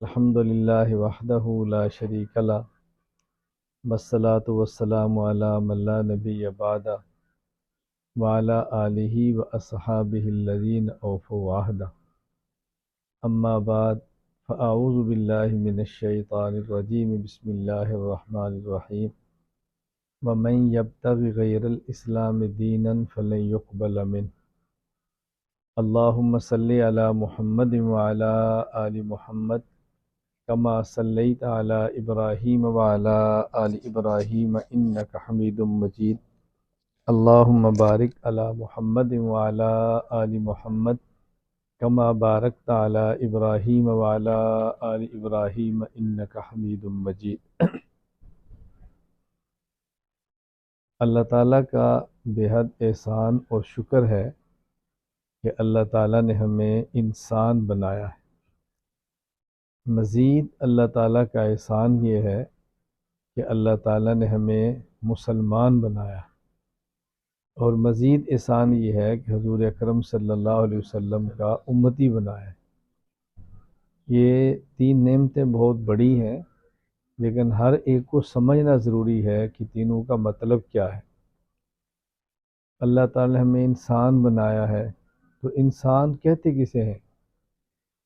الحمد للہ وحدہ لا شریک لہ والصلاة والسلام علی من لا نبی بعدہ وعلی آلہ واصحابہ الذین اوفوا عہدہ اما بعد فاعوذ باللہ من الشیطان الرجیم بسم اللہ الرحمن الرحیم ومن یبتغ غیر الاسلام دینا فلن یقبل منہ اللہم صلی علی محمد وعلی آل محمد کما صلیت علی ابراہیم وعلی آل ابراہیم انک حمید مجید اللہم بارک علی محمد وعلی آل محمد کما بارکت علی ابراہیم وعلی آل ابراہیم انک حمید مجید۔ اللہ تعالیٰ کا بے حد احسان اور شکر ہے کہ اللہ تعالیٰ نے ہمیں انسان بنایا ہے۔ مزید اللہ تعالیٰ کا احسان یہ ہے کہ اللہ تعالیٰ نے ہمیں مسلمان بنایا ہے، اور مزید احسان یہ ہے کہ حضور اکرم صلی اللہ علیہ وسلم کا امتی بنایا ہے۔ یہ تین نعمتیں بہت بڑی ہیں، لیکن ہر ایک کو سمجھنا ضروری ہے کہ تینوں کا مطلب کیا ہے۔ اللہ تعالیٰ نے ہمیں انسان بنایا ہے، تو انسان کہتے کسے ہیں؟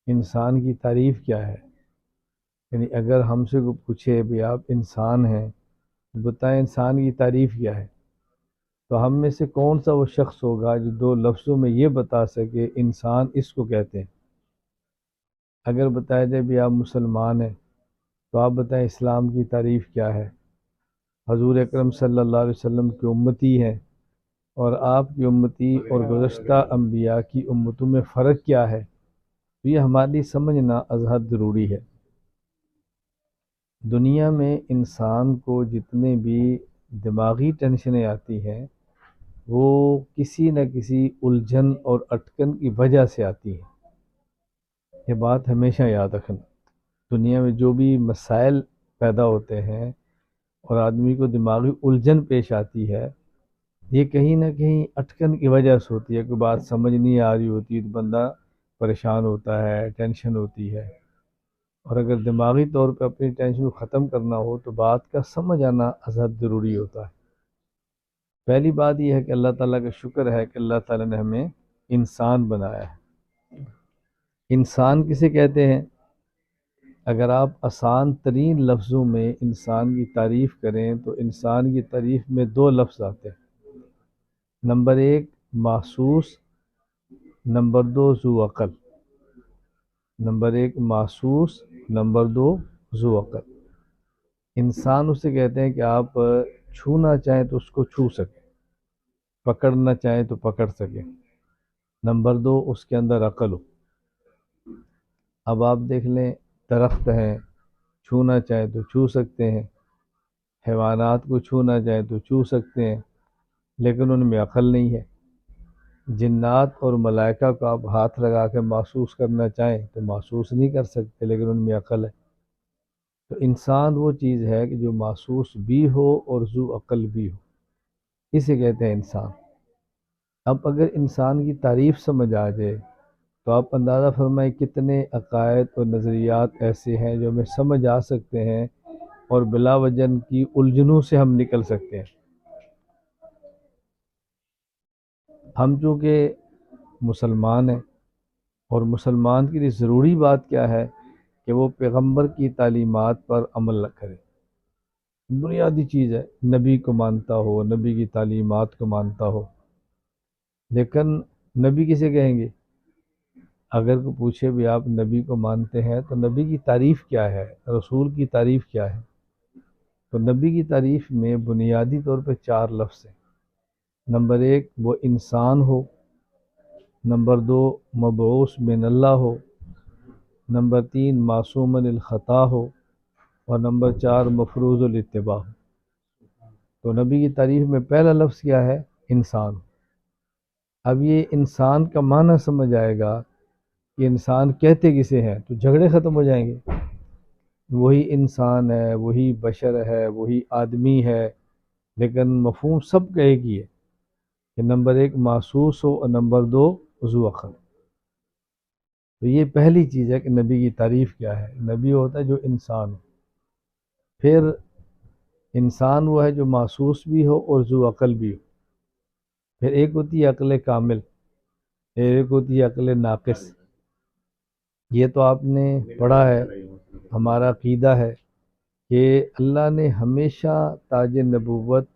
انسان کی تعریف کیا ہے؟ یعنی اگر ہم سے کوئی پوچھے بھی آپ انسان ہیں تو بتائیں انسان کی تعریف کیا ہے، تو ہم میں سے کون سا وہ شخص ہوگا جو دو لفظوں میں یہ بتا سکے انسان اس کو کہتے ہیں؟ اگر بتایا جائے بھی آپ مسلمان ہیں تو آپ بتائیں اسلام کی تعریف کیا ہے؟ حضور اکرم صلی اللہ علیہ وسلم کی امتی ہیں، اور آپ کی امتی اور گزشتہ انبیاء کی امتوں میں فرق کیا ہے؟ تو یہ ہماری سمجھنا از حد ضروری ہے۔ دنیا میں انسان کو جتنے بھی دماغی ٹینشنیں آتی ہیں وہ کسی نہ کسی الجھن اور اٹکن کی وجہ سے آتی ہیں۔ یہ بات ہمیشہ یاد رکھنا، دنیا میں جو بھی مسائل پیدا ہوتے ہیں اور آدمی کو دماغی الجھن پیش آتی ہے، یہ کہیں نہ کہیں اٹکن کی وجہ سے ہوتی ہے۔ کوئی بات سمجھ نہیں آ رہی ہوتی تو بندہ پریشان ہوتا ہے، ٹینشن ہوتی ہے، اور اگر دماغی طور پہ اپنی ٹینشن کو ختم کرنا ہو تو بات کا سمجھ آنا از حد ضروری ہوتا ہے۔ پہلی بات یہ ہے کہ اللہ تعالیٰ کا شکر ہے کہ اللہ تعالیٰ نے ہمیں انسان بنایا ہے۔ انسان کسے کہتے ہیں؟ اگر آپ آسان ترین لفظوں میں انسان کی تعریف کریں تو انسان کی تعریف میں دو لفظ آتے ہیں۔ نمبر ایک محسوس، نمبر دو ذو عقل۔ نمبر ایک محسوس، نمبر دو ذو عقل۔ انسان اسے کہتے ہیں کہ آپ چھونا چاہیں تو اس کو چھو سکیں، پکڑنا چاہیں تو پکڑ سکیں۔ نمبر دو اس کے اندر عقل ہو۔ اب آپ دیکھ لیں، درخت ہیں، چھونا چاہیں تو چھو سکتے ہیں، حیوانات کو چھونا چاہیں تو چھو سکتے ہیں، لیکن ان میں عقل نہیں ہے۔ جنات اور ملائکہ کو آپ ہاتھ لگا کے محسوس کرنا چاہیں تو محسوس نہیں کر سکتے، لیکن ان میں عقل ہے۔ تو انسان وہ چیز ہے کہ جو محسوس بھی ہو اور ذو عقل بھی ہو، اسے کہتے ہیں انسان۔ اب اگر انسان کی تعریف سمجھ آ جائے تو آپ اندازہ فرمائیں کتنے عقائد اور نظریات ایسے ہیں جو ہمیں سمجھ آ سکتے ہیں اور بلا وجہ کی الجھنوں سے ہم نکل سکتے ہیں۔ ہم چونکہ مسلمان ہیں، اور مسلمان کے لیے ضروری بات کیا ہے کہ وہ پیغمبر کی تعلیمات پر عمل نہ کرے۔ بنیادی چیز ہے، نبی کو مانتا ہو، نبی کی تعلیمات کو مانتا ہو۔ لیکن نبی کسے کہیں گے؟ اگر کوئی پوچھے بھی آپ نبی کو مانتے ہیں تو نبی کی تعریف کیا ہے، رسول کی تعریف کیا ہے؟ تو نبی کی تعریف میں بنیادی طور پہ چار لفظ ہیں۔ نمبر ایک وہ انسان ہو، نمبر دو مبعوث من اللہ ہو، نمبر تین معصوم الخطا ہو، اور نمبر چار مفروض الاتباع ہو۔ تو نبی کی تعریف میں پہلا لفظ کیا ہے؟ انسان۔ اب یہ انسان کا معنی سمجھ آئے گا کہ انسان کہتے کسے ہیں تو جھگڑے ختم ہو جائیں گے۔ وہی انسان ہے، وہی بشر ہے، وہی آدمی ہے، لیکن مفہوم سب کا ایک ہی ہے کہ نمبر ایک محسوس ہو اور نمبر دو ذو عقل۔ تو یہ پہلی چیز ہے کہ نبی کی تعریف کیا ہے۔ نبی ہوتا ہے جو انسان ہو، پھر انسان وہ ہے جو محسوس بھی ہو اور ذو عقل بھی ہو، پھر ایک ہوتی ہے عقل کامل، ایک ہوتی ہے عقل ناقص۔ یہ تو آپ نے پڑھا ہے، ہمارا عقیدہ ہے کہ اللہ نے ہمیشہ تاج نبوت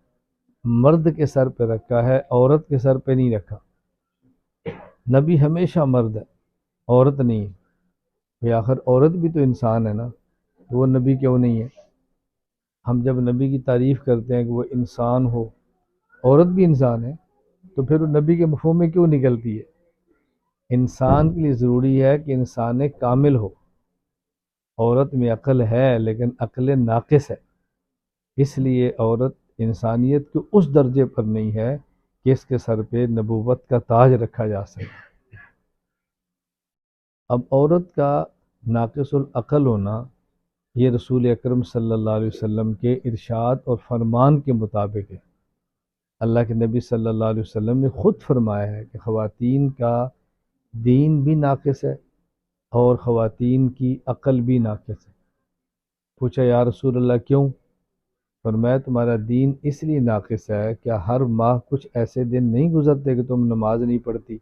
مرد کے سر پہ رکھا ہے، عورت کے سر پہ نہیں رکھا۔ نبی ہمیشہ مرد ہے، عورت نہیں ہے۔ بھئی آخر عورت بھی تو انسان ہے نا، تو وہ نبی کیوں نہیں ہے؟ ہم جب نبی کی تعریف کرتے ہیں کہ وہ انسان ہو، عورت بھی انسان ہے، تو پھر وہ نبی کے مفہوم میں کیوں نکلتی ہے؟ انسان کے لیے ضروری ہے کہ انسان کامل ہو۔ عورت میں عقل ہے لیکن عقل ناقص ہے، اس لیے عورت انسانیت کے اس درجے پر نہیں ہے کہ اس کے سر پہ نبوت کا تاج رکھا جا سکے۔ اب عورت کا ناقص العقل ہونا یہ رسول اکرم صلی اللہ علیہ وسلم کے ارشاد اور فرمان کے مطابق ہے۔ اللہ کے نبی صلی اللہ علیہ وسلم نے خود فرمایا ہے کہ خواتین کا دین بھی ناقص ہے اور خواتین کی عقل بھی ناقص ہے۔ پوچھا یا رسول اللہ کیوں؟ فرمایا تمہارا دین اس لیے ناقص ہے کہ ہر ماہ کچھ ایسے دن نہیں گزرتے کہ تم نماز نہیں پڑھتی،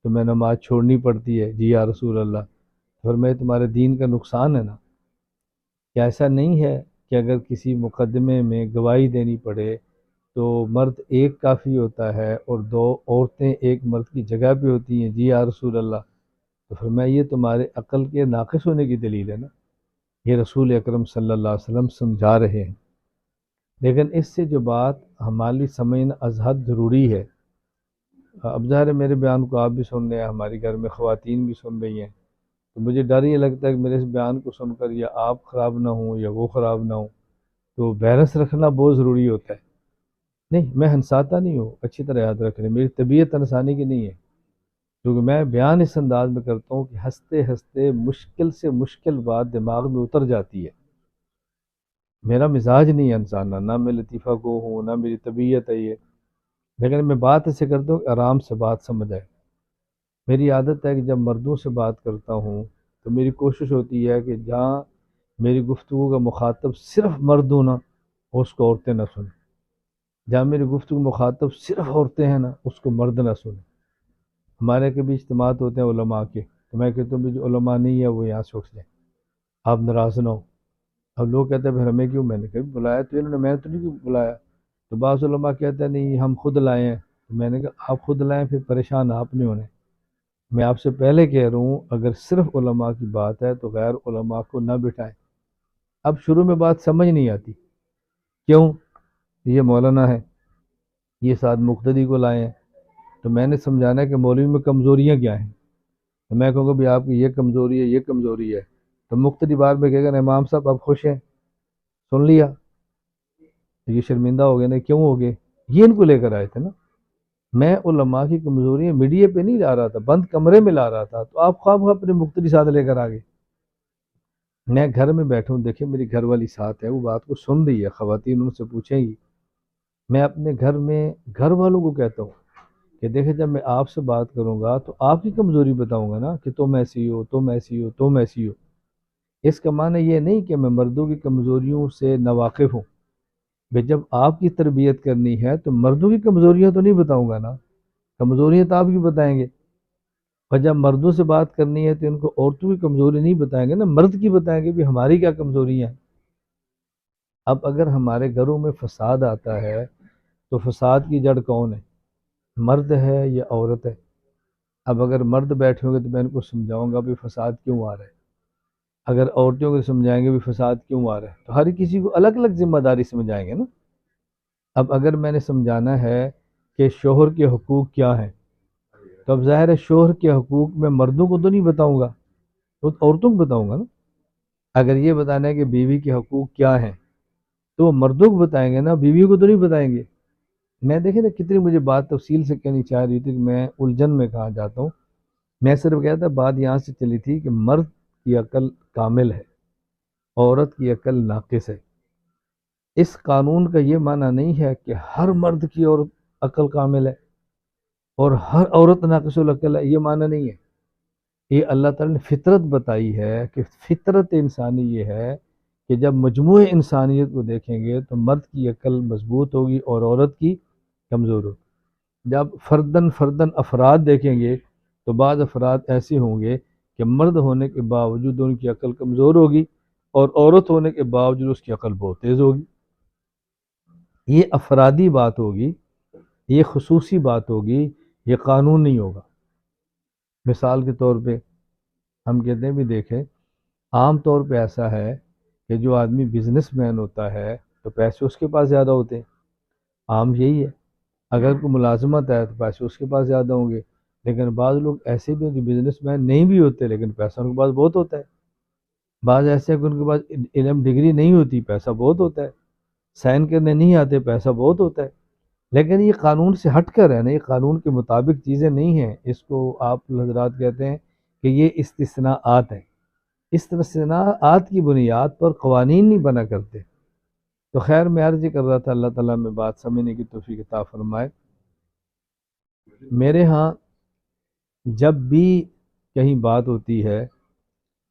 تمہیں نماز چھوڑنی پڑتی ہے۔ جی یا رسول اللہ۔ فرمایا تمہارے دین کا نقصان ہے نا، کہ ایسا نہیں ہے کہ اگر کسی مقدمے میں گواہی دینی پڑے تو مرد ایک کافی ہوتا ہے اور دو عورتیں ایک مرد کی جگہ پہ ہوتی ہیں۔ جی یا رسول اللہ۔ تو فرمایا یہ تمہارے عقل کے ناقص ہونے کی دلیل ہے نا، یہ رسول اکرم صلی اللہ علیہ وسلم سمجھا رہے ہیں۔ لیکن اس سے جو بات ہماری سمجھنا از حد ضروری ہے، اب ظاہر ہے میرے بیان کو آپ بھی سن رہے ہیں، ہمارے گھر میں خواتین بھی سن رہی ہیں، تو مجھے ڈر یہ لگتا ہے کہ میرے اس بیان کو سن کر یا آپ خراب نہ ہوں یا وہ خراب نہ ہوں، تو بیلنس رکھنا بہت ضروری ہوتا ہے۔ نہیں، میں ہنساتا نہیں ہوں، اچھی طرح یاد رکھ لیں، میری طبیعت ہنسانے کی نہیں ہے، کیونکہ میں بیان اس انداز میں کرتا ہوں کہ ہنستے ہنستے مشکل سے مشکل بات دماغ میں اتر جاتی ہے۔ میرا مزاج نہیں ہے ہنسانا، نہ میں لطیفہ گو ہوں، نہ میری طبیعت ہے یہ، لیکن میں بات ایسے کرتا ہوں کہ آرام سے بات سمجھ آئے۔ میری عادت ہے کہ جب مردوں سے بات کرتا ہوں تو میری کوشش ہوتی ہے کہ جہاں میری گفتگو کا مخاطب صرف مرد ہو نا، اس کو عورتیں نہ سنیں، جہاں میری گفتگو مخاطب صرف عورتیں ہیں نا، اس کو مرد نہ سنیں۔ ہمارے کبھی اجتماعات ہوتے ہیں علماء کے، تو میں کہتا ہوں بھی جو علماء نہیں ہے وہ یہاں سے اٹھ جائیں، آپ ناراض نہ ہو۔ اب لوگ کہتے ہیں پھر ہمیں کیوں؟ میں نے کبھی بلایا تو انہوں نے، میں نے تو نہیں کیوں بلایا؟ تو بعض علماء کہتے ہیں نہیں ہم خود لائے ہیں، تو میں نے کہا آپ خود لائیں پھر پریشان آپ نہیں ہونے۔ میں آپ سے پہلے کہہ رہا ہوں اگر صرف علماء کی بات ہے تو غیر علماء کو نہ بٹھائیں۔ اب شروع میں بات سمجھ نہیں آتی، کیوں؟ یہ مولانا ہے، یہ ساتھ مقتدی کو لائے ہیں، تو میں نے سمجھانا ہے کہ مولوی میں کمزوریاں کیا ہیں، تو میں کہوں گا بھی آپ کی یہ کمزوری ہے، یہ کمزوری ہے، تو مقتدی بار میں کہے گا امام صاحب آپ خوش ہیں، سن لیا، یہ شرمندہ ہو گئے نا، کیوں ہو گئے؟ یہ ان کو لے کر آئے تھے نا، میں علماء کی کمزوریاں میڈیا پہ نہیں لا رہا تھا، بند کمرے میں لا رہا تھا، تو آپ خواب اپنے مقتدی ساتھ لے کر آگے۔ میں گھر میں بیٹھا ہوں، دیکھیں میری گھر والی ساتھ ہے، وہ بات کو سن رہی ہے، خواتین ان سے پوچھیں گی۔ میں اپنے گھر میں گھر والوں کو کہتا ہوں کہ دیکھیں جب میں آپ سے بات کروں گا تو آپ کی کمزوری بتاؤں گا نا، کہ تم ایسی ہو، تم ایسی ہو، تم ایسی ہو۔ اس کا معنی یہ نہیں کہ میں مردوں کی کمزوریوں سے ناواقف ہوں، کہ جب آپ کی تربیت کرنی ہے تو مردوں کی کمزوریاں تو نہیں بتاؤں گا نا، کمزوریاں تو آپ کی بتائیں گے، اور جب مردوں سے بات کرنی ہے تو ان کو عورتوں کی کمزوری نہیں بتائیں گے نا، مرد کی بتائیں گے بھی ہماری کیا کمزوریاں ہیں۔ اب اگر ہمارے گھروں میں فساد آتا ہے تو فساد کی جڑ کون ہے؟ مرد ہے یا عورت ہے؟ اب اگر مرد بیٹھے ہوں گے تو میں ان کو سمجھاؤں گا بھی فساد کیوں آ رہا ہے، اگر عورتوں کو سمجھائیں گے بھی فساد کیوں آ رہا ہے، تو ہر کسی کو الگ الگ ذمہ داری سمجھائیں گے نا۔ اب اگر میں نے سمجھانا ہے کہ شوہر کے حقوق کیا ہیں، تو اب ظاہر ہے شوہر کے حقوق میں مردوں کو تو نہیں بتاؤں گا، تو عورتوں کو بتاؤں گا نا۔ اگر یہ بتانا ہے کہ بیوی کے حقوق کیا ہیں تو وہ مردوں کو بتائیں گے نا، بیویوں کو تو نہیں بتائیں گے۔ میں دیکھیں نا کتنی مجھے بات تفصیل سے کہنی چاہ رہی تھی کہ میں الجھن میں کہاں جاتا ہوں۔ میں صرف کہتا تھا بات یہاں سے چلی تھی کہ مرد کی عقل کامل ہے، عورت کی عقل ناقص ہے۔ اس قانون کا یہ معنی نہیں ہے کہ ہر مرد کی عقل کامل ہے اور ہر عورت ناقص العقل ہے، یہ معنی نہیں ہے۔ یہ اللہ تعالیٰ نے فطرت بتائی ہے کہ فطرت انسانی یہ ہے کہ جب مجموعہ انسانیت کو دیکھیں گے تو مرد کی عقل مضبوط ہوگی اور عورت کی کمزور ہوگی۔ جب فردن فردن افراد دیکھیں گے تو بعض افراد ایسے ہوں گے کہ مرد ہونے کے باوجود ان کی عقل کمزور ہوگی اور عورت ہونے کے باوجود اس کی عقل بہت تیز ہوگی۔ یہ افرادی بات ہوگی، یہ خصوصی بات ہوگی، یہ قانون نہیں ہوگا۔ مثال کے طور پہ ہم کہتے ہیں بھی دیکھیں، عام طور پہ ایسا ہے کہ جو آدمی بزنس مین ہوتا ہے تو پیسے اس کے پاس زیادہ ہوتے ہیں، عام یہی ہے۔ اگر کوئی ملازمت ہے تو پیسے اس کے پاس زیادہ ہوں گے، لیکن بعض لوگ ایسے بھی ہیں جو بزنس مین نہیں بھی ہوتے لیکن پیسہ ان کے پاس بہت ہوتا ہے۔ بعض ایسے ہیں کہ ان کے پاس علم ڈگری نہیں ہوتی، پیسہ بہت ہوتا ہے، سائن کرنے نہیں آتے، پیسہ بہت ہوتا ہے۔ لیکن یہ قانون سے ہٹ کر ہے نا، یہ قانون کے مطابق چیزیں نہیں ہیں، اس کو آپ حضرات کہتے ہیں کہ یہ استثناءات ہیں۔ استثناءات کی بنیاد پر قوانین نہیں بنا کرتے۔ تو خیر میں عرض کر رہا تھا، اللہ تعالیٰ میں بات سمجھنے کی توفیق عطا فرمائے۔ میرے ہاں جب بھی کہیں بات ہوتی ہے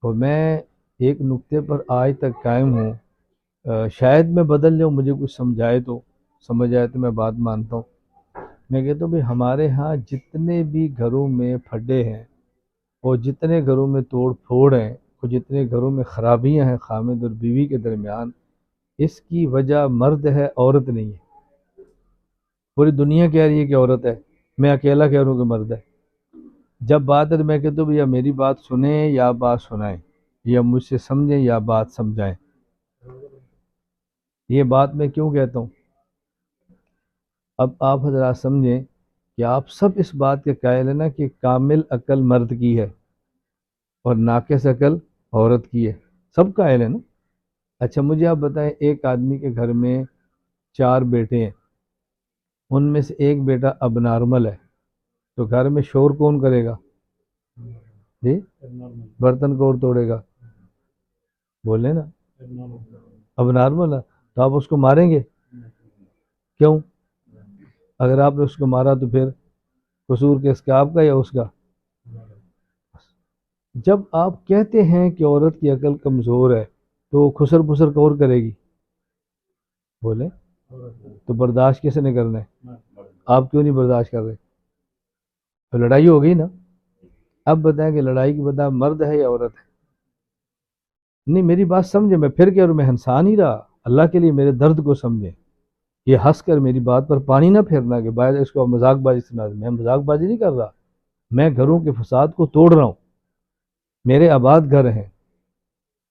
تو میں ایک نقطے پر آج تک قائم ہوں، شاید میں بدل جاؤں، مجھے کچھ سمجھائے تو سمجھ آئے تو میں بات مانتا ہوں۔ میں کہتا ہوں بھائی ہمارے ہاں جتنے بھی گھروں میں پھڈے ہیں اور جتنے گھروں میں توڑ پھوڑ ہیں اور جتنے گھروں میں خرابیاں ہیں خامد اور بیوی کے درمیان، اس کی وجہ مرد ہے، عورت نہیں ہے۔ پوری دنیا کہہ رہی ہے کہ عورت ہے، میں اکیلا کہہ رہا ہوں کہ مرد ہے۔ جب بات ہے تو میں کہتا ہوں یا میری بات سنیں یا بات سنائیں، یا مجھ سے سمجھیں یا بات سمجھائیں۔ یہ بات میں کیوں کہتا ہوں؟ اب آپ حضرات سمجھیں کہ آپ سب اس بات کے قائل ہیں نا کہ کامل عقل مرد کی ہے اور ناقص عقل عورت کی ہے، سب قائل ہیں نا؟ اچھا مجھے آپ بتائیں، ایک آدمی کے گھر میں 4 بیٹے ہیں، ان میں سے ایک بیٹا اب نارمل ہے، تو گھر میں شور کون کرے گا؟ جی، برتن کون توڑے گا؟ بولے نا، اب نارمل ہے تو آپ اس کو ماریں گے؟ کیوں؟ اگر آپ نے اس کو مارا تو پھر قصور کس کا، آپ کا یا اس کا؟ جب آپ کہتے ہیں کہ عورت کی عقل کمزور ہے تو خسر پسر کور کرے گی؟ بولے تو برداشت کس نے کرنا ہے؟ آپ کیوں نہیں برداشت کر رہے؟ تو لڑائی ہو گئی نا۔ اب بتائیں کہ لڑائی کی بتا مرد ہے یا عورت ہے؟ نہیں میری بات سمجھے، میں پھر کہہ رہا ہوں، میں ہنسا نہیں رہا، اللہ کے لیے میرے درد کو سمجھیں۔ یہ ہنس کر میری بات پر پانی نہ پھیرنا کہ باید اس کو مذاق بازی سنا دیں، میں مذاق بازی نہیں کر رہا، میں گھروں کے فساد کو توڑ رہا ہوں۔ میرے آباد گھر ہیں،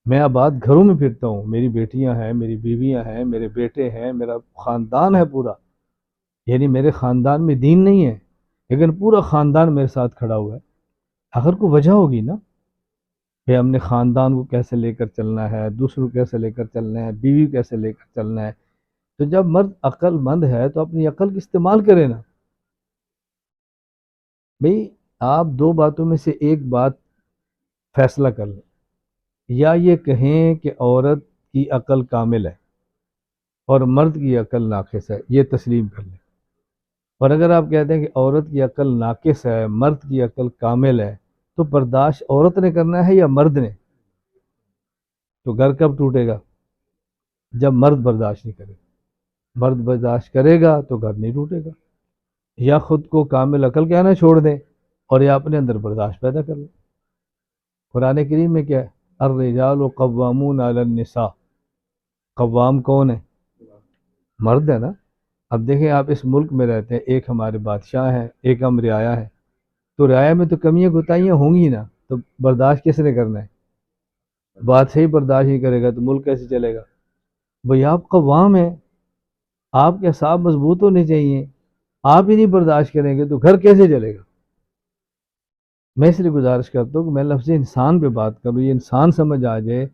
میں آباد گھروں میں پھرتا ہوں، میری بیٹیاں ہیں، میری بیویاں ہیں، میرے بیٹے ہیں، میرا خاندان ہے پورا، یعنی میرے خاندان میں دین نہیں ہے لیکن پورا خاندان میرے ساتھ کھڑا ہوا ہے۔ اگر کوئی وجہ ہوگی نا کہ ہم نے خاندان کو کیسے لے کر چلنا ہے، دوسروں کو کیسے لے کر چلنا ہے، بیوی کو کیسے لے کر چلنا ہے، تو جب مرد عقل مند ہے تو اپنی عقل کا استعمال کرے نا۔ بھئی آپ 2 باتوں میں سے ایک بات فیصلہ کر لیں، یا یہ کہیں کہ عورت کی عقل کامل ہے اور مرد کی عقل ناقص ہے، یہ تسلیم کر لیں۔ اور اگر آپ کہتے ہیں کہ عورت کی عقل ناقص ہے، مرد کی عقل کامل ہے، تو برداشت عورت نے کرنا ہے یا مرد نے؟ تو گھر کب ٹوٹے گا؟ جب مرد برداشت نہیں کرے گا۔ مرد برداشت کرے گا تو گھر نہیں ٹوٹے گا۔ یا خود کو کامل عقل کہنا چھوڑ دیں اور یا اپنے اندر برداشت پیدا کر لیں۔ قرآن کریم میں کیا ہے؟ الرجال قوامون علی النساء، قوام کون ہے؟ مرد ہے نا۔ اب دیکھیں آپ اس ملک میں رہتے ہیں، ایک ہمارے بادشاہ ہیں، ایک ہم رعایا ہیں، تو رعایا میں تو کمیاں کوتاہیاں ہوں گی نا، تو برداشت کس نے کرنا ہے؟ بات صحیح برداشت نہیں کرے گا تو ملک کیسے چلے گا؟ بھئی آپ قوام ہیں، آپ کے اعصاب مضبوط ہونے چاہیے، آپ ہی نہیں برداشت کریں گے تو گھر کیسے چلے گا؟ میں اس لیے گزارش کرتا ہوں کہ میں لفظ انسان پہ بات کروں، یہ انسان سمجھ آ جائے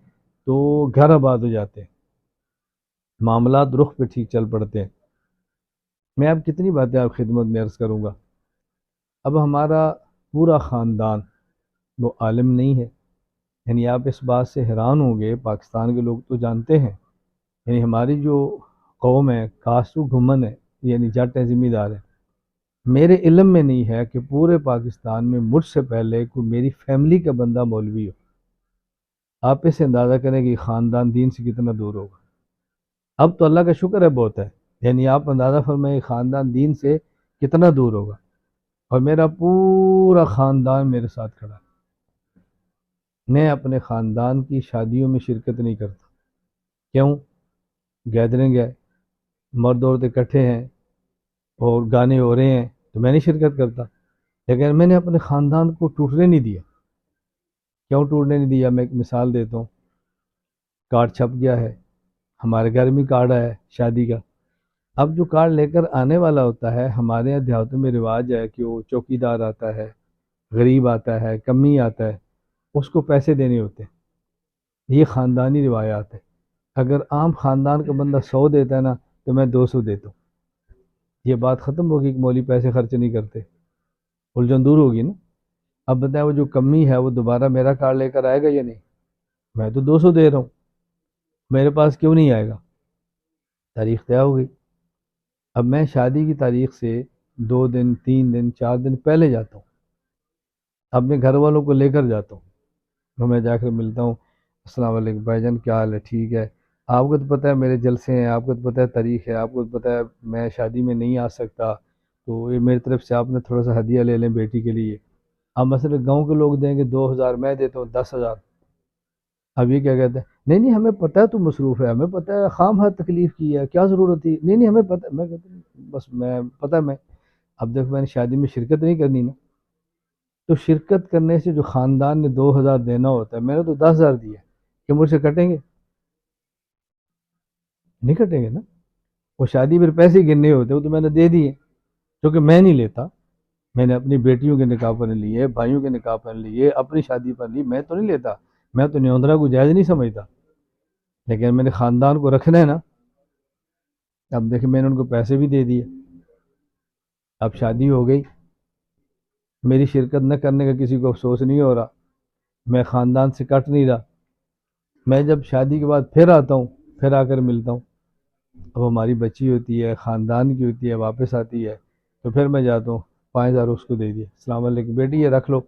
تو گھر آباد ہو جاتے ہیں، معاملات رخ پہ ٹھیک چل پڑتے ہیں۔ میں اب کتنی باتیں آپ خدمت میں عرض کروں گا۔ اب ہمارا پورا خاندان وہ عالم نہیں ہے، یعنی آپ اس بات سے حیران ہوں گے، پاکستان کے لوگ تو جانتے ہیں، یعنی ہماری جو قوم ہے کاسو گھمن ہے، یعنی جٹ ہیں، ذمہ دار ہیں، میرے علم میں نہیں ہے کہ پورے پاکستان میں مجھ سے پہلے کوئی میری فیملی کا بندہ مولوی ہو۔ آپ اس سے اندازہ کریں کہ خاندان دین سے کتنا دور ہوگا۔ اب تو اللہ کا شکر ہے بہت ہے، یعنی آپ اندازہ فرمائیں خاندان دین سے کتنا دور ہوگا، اور میرا پورا خاندان میرے ساتھ کھڑا ہے۔ میں اپنے خاندان کی شادیوں میں شرکت نہیں کرتا۔ کیوں؟ گیدرنگ ہے، مرد عورت اکٹھے ہیں اور گانے ہو رہے ہیں تو میں نہیں شرکت کرتا، لیکن میں نے اپنے خاندان کو ٹوٹنے نہیں دیا۔ کیوں ٹوٹنے نہیں دیا؟ میں ایک مثال دیتا ہوں۔ کارڈ چھپ گیا ہے، ہمارے گھر میں کارڈ آیا ہے شادی کا۔ اب جو کارڈ لے کر آنے والا ہوتا ہے، ہمارے یہاں دیہاتوں میں رواج ہے کہ وہ چوکی دار آتا ہے، غریب آتا ہے، کمی آتا ہے، اس کو پیسے دینے ہوتے ہیں۔ یہ خاندانی روایات ہے۔ اگر عام خاندان کا بندہ 100 دیتا ہے نا تو میں 200 دیتا ہوں۔ یہ بات ختم ہوگی کہ مولوی پیسے خرچ نہیں کرتے، الجھن دور ہوگی نا۔ اب بتائیں وہ جو کمی ہے وہ دوبارہ میرا کارڈ لے کر آئے گا یا نہیں؟ میں تو 200 دے رہا ہوں، میرے پاس کیوں نہیں آئے گا؟ تاریخ طے ہو گئی۔ اب میں شادی کی تاریخ سے 2 دن 3 دن 4 دن پہلے جاتا ہوں، اپنے گھر والوں کو لے کر جاتا ہوں، تو میں جا کر ملتا ہوں۔ السلام علیکم بھائی جان، کیا حال ہے؟ ٹھیک ہے۔ آپ کو تو پتہ ہے میرے جلسے ہیں، آپ کو تو پتہ ہے تاریخ ہے، آپ کو تو پتہ ہے میں شادی میں نہیں آ سکتا، تو یہ میری طرف سے آپ نے تھوڑا سا ہدیہ لے لیں بیٹی کے لیے۔ اب مثلا گاؤں کے لوگ دیں گے 2000، میں دیتا ہوں 10,000۔ اب یہ کیا کہتے ہیں؟ نہیں نہیں ہمیں پتہ ہے تو مصروف ہے، ہمیں پتہ ہے خام ہر تکلیف کی ہے، کیا ضرورت تھی؟ نہیں نہیں ہمیں پتہ ہے۔ میں کہتا ہوں بس میں پتہ ہے میں اب دیکھ میں نے شادی میں شرکت نہیں کرنی نا، تو شرکت کرنے سے جو خاندان نے 2000 دینا ہوتا ہے، میں نے تو 10,000 دیا، کہ مجھ سے کٹیں گے؟ نہیں کٹیں گے نا۔ وہ شادی پھر پیسے گننے ہوتے، وہ تو میں نے دے دیے، کیونکہ میں نہیں لیتا۔ میں نے اپنی بیٹیوں کے نکاح پر لیے، بھائیوں کے نکاح پر لیے، اپنی شادی پر لی، میں تو نہیں لیتا۔ میں تو نیوندرا کو جائز نہیں سمجھتا، لیکن میں نے خاندان کو رکھنا ہے نا۔ اب دیکھیں میں نے ان کو پیسے بھی دے دیے، اب شادی ہو گئی، میری شرکت نہ کرنے کا کسی کو افسوس نہیں ہو رہا، میں خاندان سے کٹ نہیں رہا۔ میں جب شادی کے بعد پھر آتا ہوں، پھر آ کر ملتا ہوں، اب ہماری بچی ہوتی ہے، خاندان کی ہوتی ہے، واپس آتی ہے، تو پھر میں جاتا ہوں، 5,000 اس کو دے دیا، السلام علیکم بیٹی یہ رکھ لو،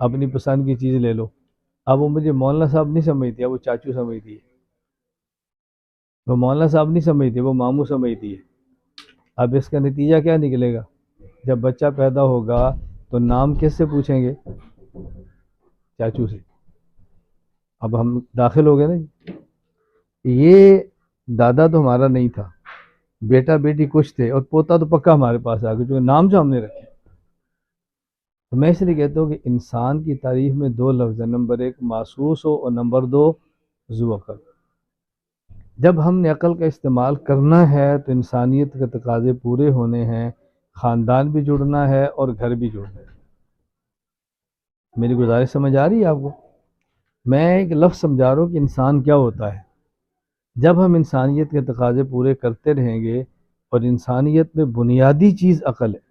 اپنی پسند کی چیز لے لو۔ اب وہ مجھے مولانا صاحب نہیں سمجھتی، اب وہ چاچو سمجھتی ہے، وہ مولانا صاحب نہیں سمجھتی، وہ ماموں سمجھتی ہے۔ اب اس کا نتیجہ کیا نکلے گا؟ جب بچہ پیدا ہوگا تو نام کس سے پوچھیں گے؟ چاچو سے۔ اب ہم داخل ہو گئے نا جی۔ یہ دادا تو ہمارا نہیں تھا، بیٹا بیٹی کچھ تھے، اور پوتا تو پکا ہمارے پاس آ گیا، جو نام جو ہم نے رکھے۔ تو میں اس لیے کہتا ہوں کہ انسان کی تعریف میں 2 لفظ ہیں، نمبر 1 محسوس ہو، اور نمبر 2 ذو عقل۔ جب ہم نے عقل کا استعمال کرنا ہے تو انسانیت کے تقاضے پورے ہونے ہیں، خاندان بھی جڑنا ہے اور گھر بھی جڑنا ہے۔ میری گزارش سمجھ آ رہی ہے آپ کو؟ میں ایک لفظ سمجھا رہا ہوں کہ انسان کیا ہوتا ہے۔ جب ہم انسانیت کے تقاضے پورے کرتے رہیں گے، اور انسانیت میں بنیادی چیز عقل ہے،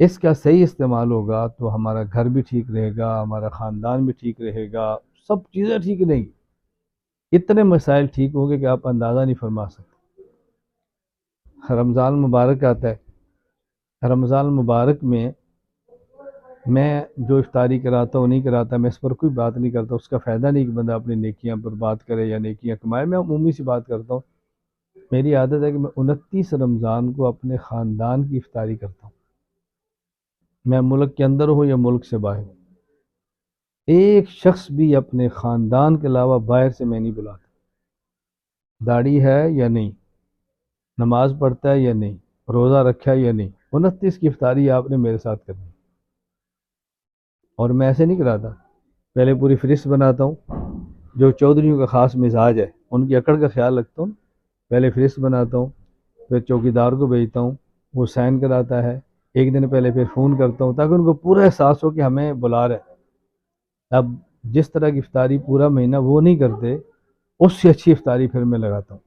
اس کا صحیح استعمال ہوگا تو ہمارا گھر بھی ٹھیک رہے گا، ہمارا خاندان بھی ٹھیک رہے گا، سب چیزیں ٹھیک رہیں گی۔ اتنے مسائل ٹھیک ہوں گے کہ آپ اندازہ نہیں فرما سکتے۔ رمضان مبارک آتا ہے، رمضان مبارک میں جو افطاری کراتا ہوں نہیں کراتا، میں اس پر کوئی بات نہیں کرتا، اس کا فائدہ نہیں کہ بندہ اپنی نیکیاں پر بات کرے یا نیکیاں کمائے، میں عمومی سی بات کرتا ہوں۔ میری عادت ہے کہ میں 29 رمضان کو اپنے خاندان کی افطاری کرتا ہوں، میں ملک کے اندر ہوں یا ملک سے باہر ہوں، ایک شخص بھی اپنے خاندان کے علاوہ باہر سے میں نہیں بلاتا، داڑھی ہے یا نہیں، نماز پڑھتا ہے یا نہیں، روزہ رکھا ہے یا نہیں، 29 کی افطاری آپ نے میرے ساتھ کرنی۔ اور میں ایسے نہیں کراتا، پہلے پوری فہرست بناتا ہوں، جو چودھریوں کا خاص مزاج ہے ان کی اکڑ کا خیال رکھتا ہوں، پہلے فہرست بناتا ہوں، پھر چوکی دار کو بھیجتا ہوں، وہ سائن کراتا ہے، ایک دن پہلے پھر فون کرتا ہوں تاکہ ان کو پورا احساس ہو کہ ہمیں بلا رہے۔ اب جس طرح کی افطاری پورا مہینہ وہ نہیں کرتے، اس سے اچھی افطاری پھر میں لگاتا ہوں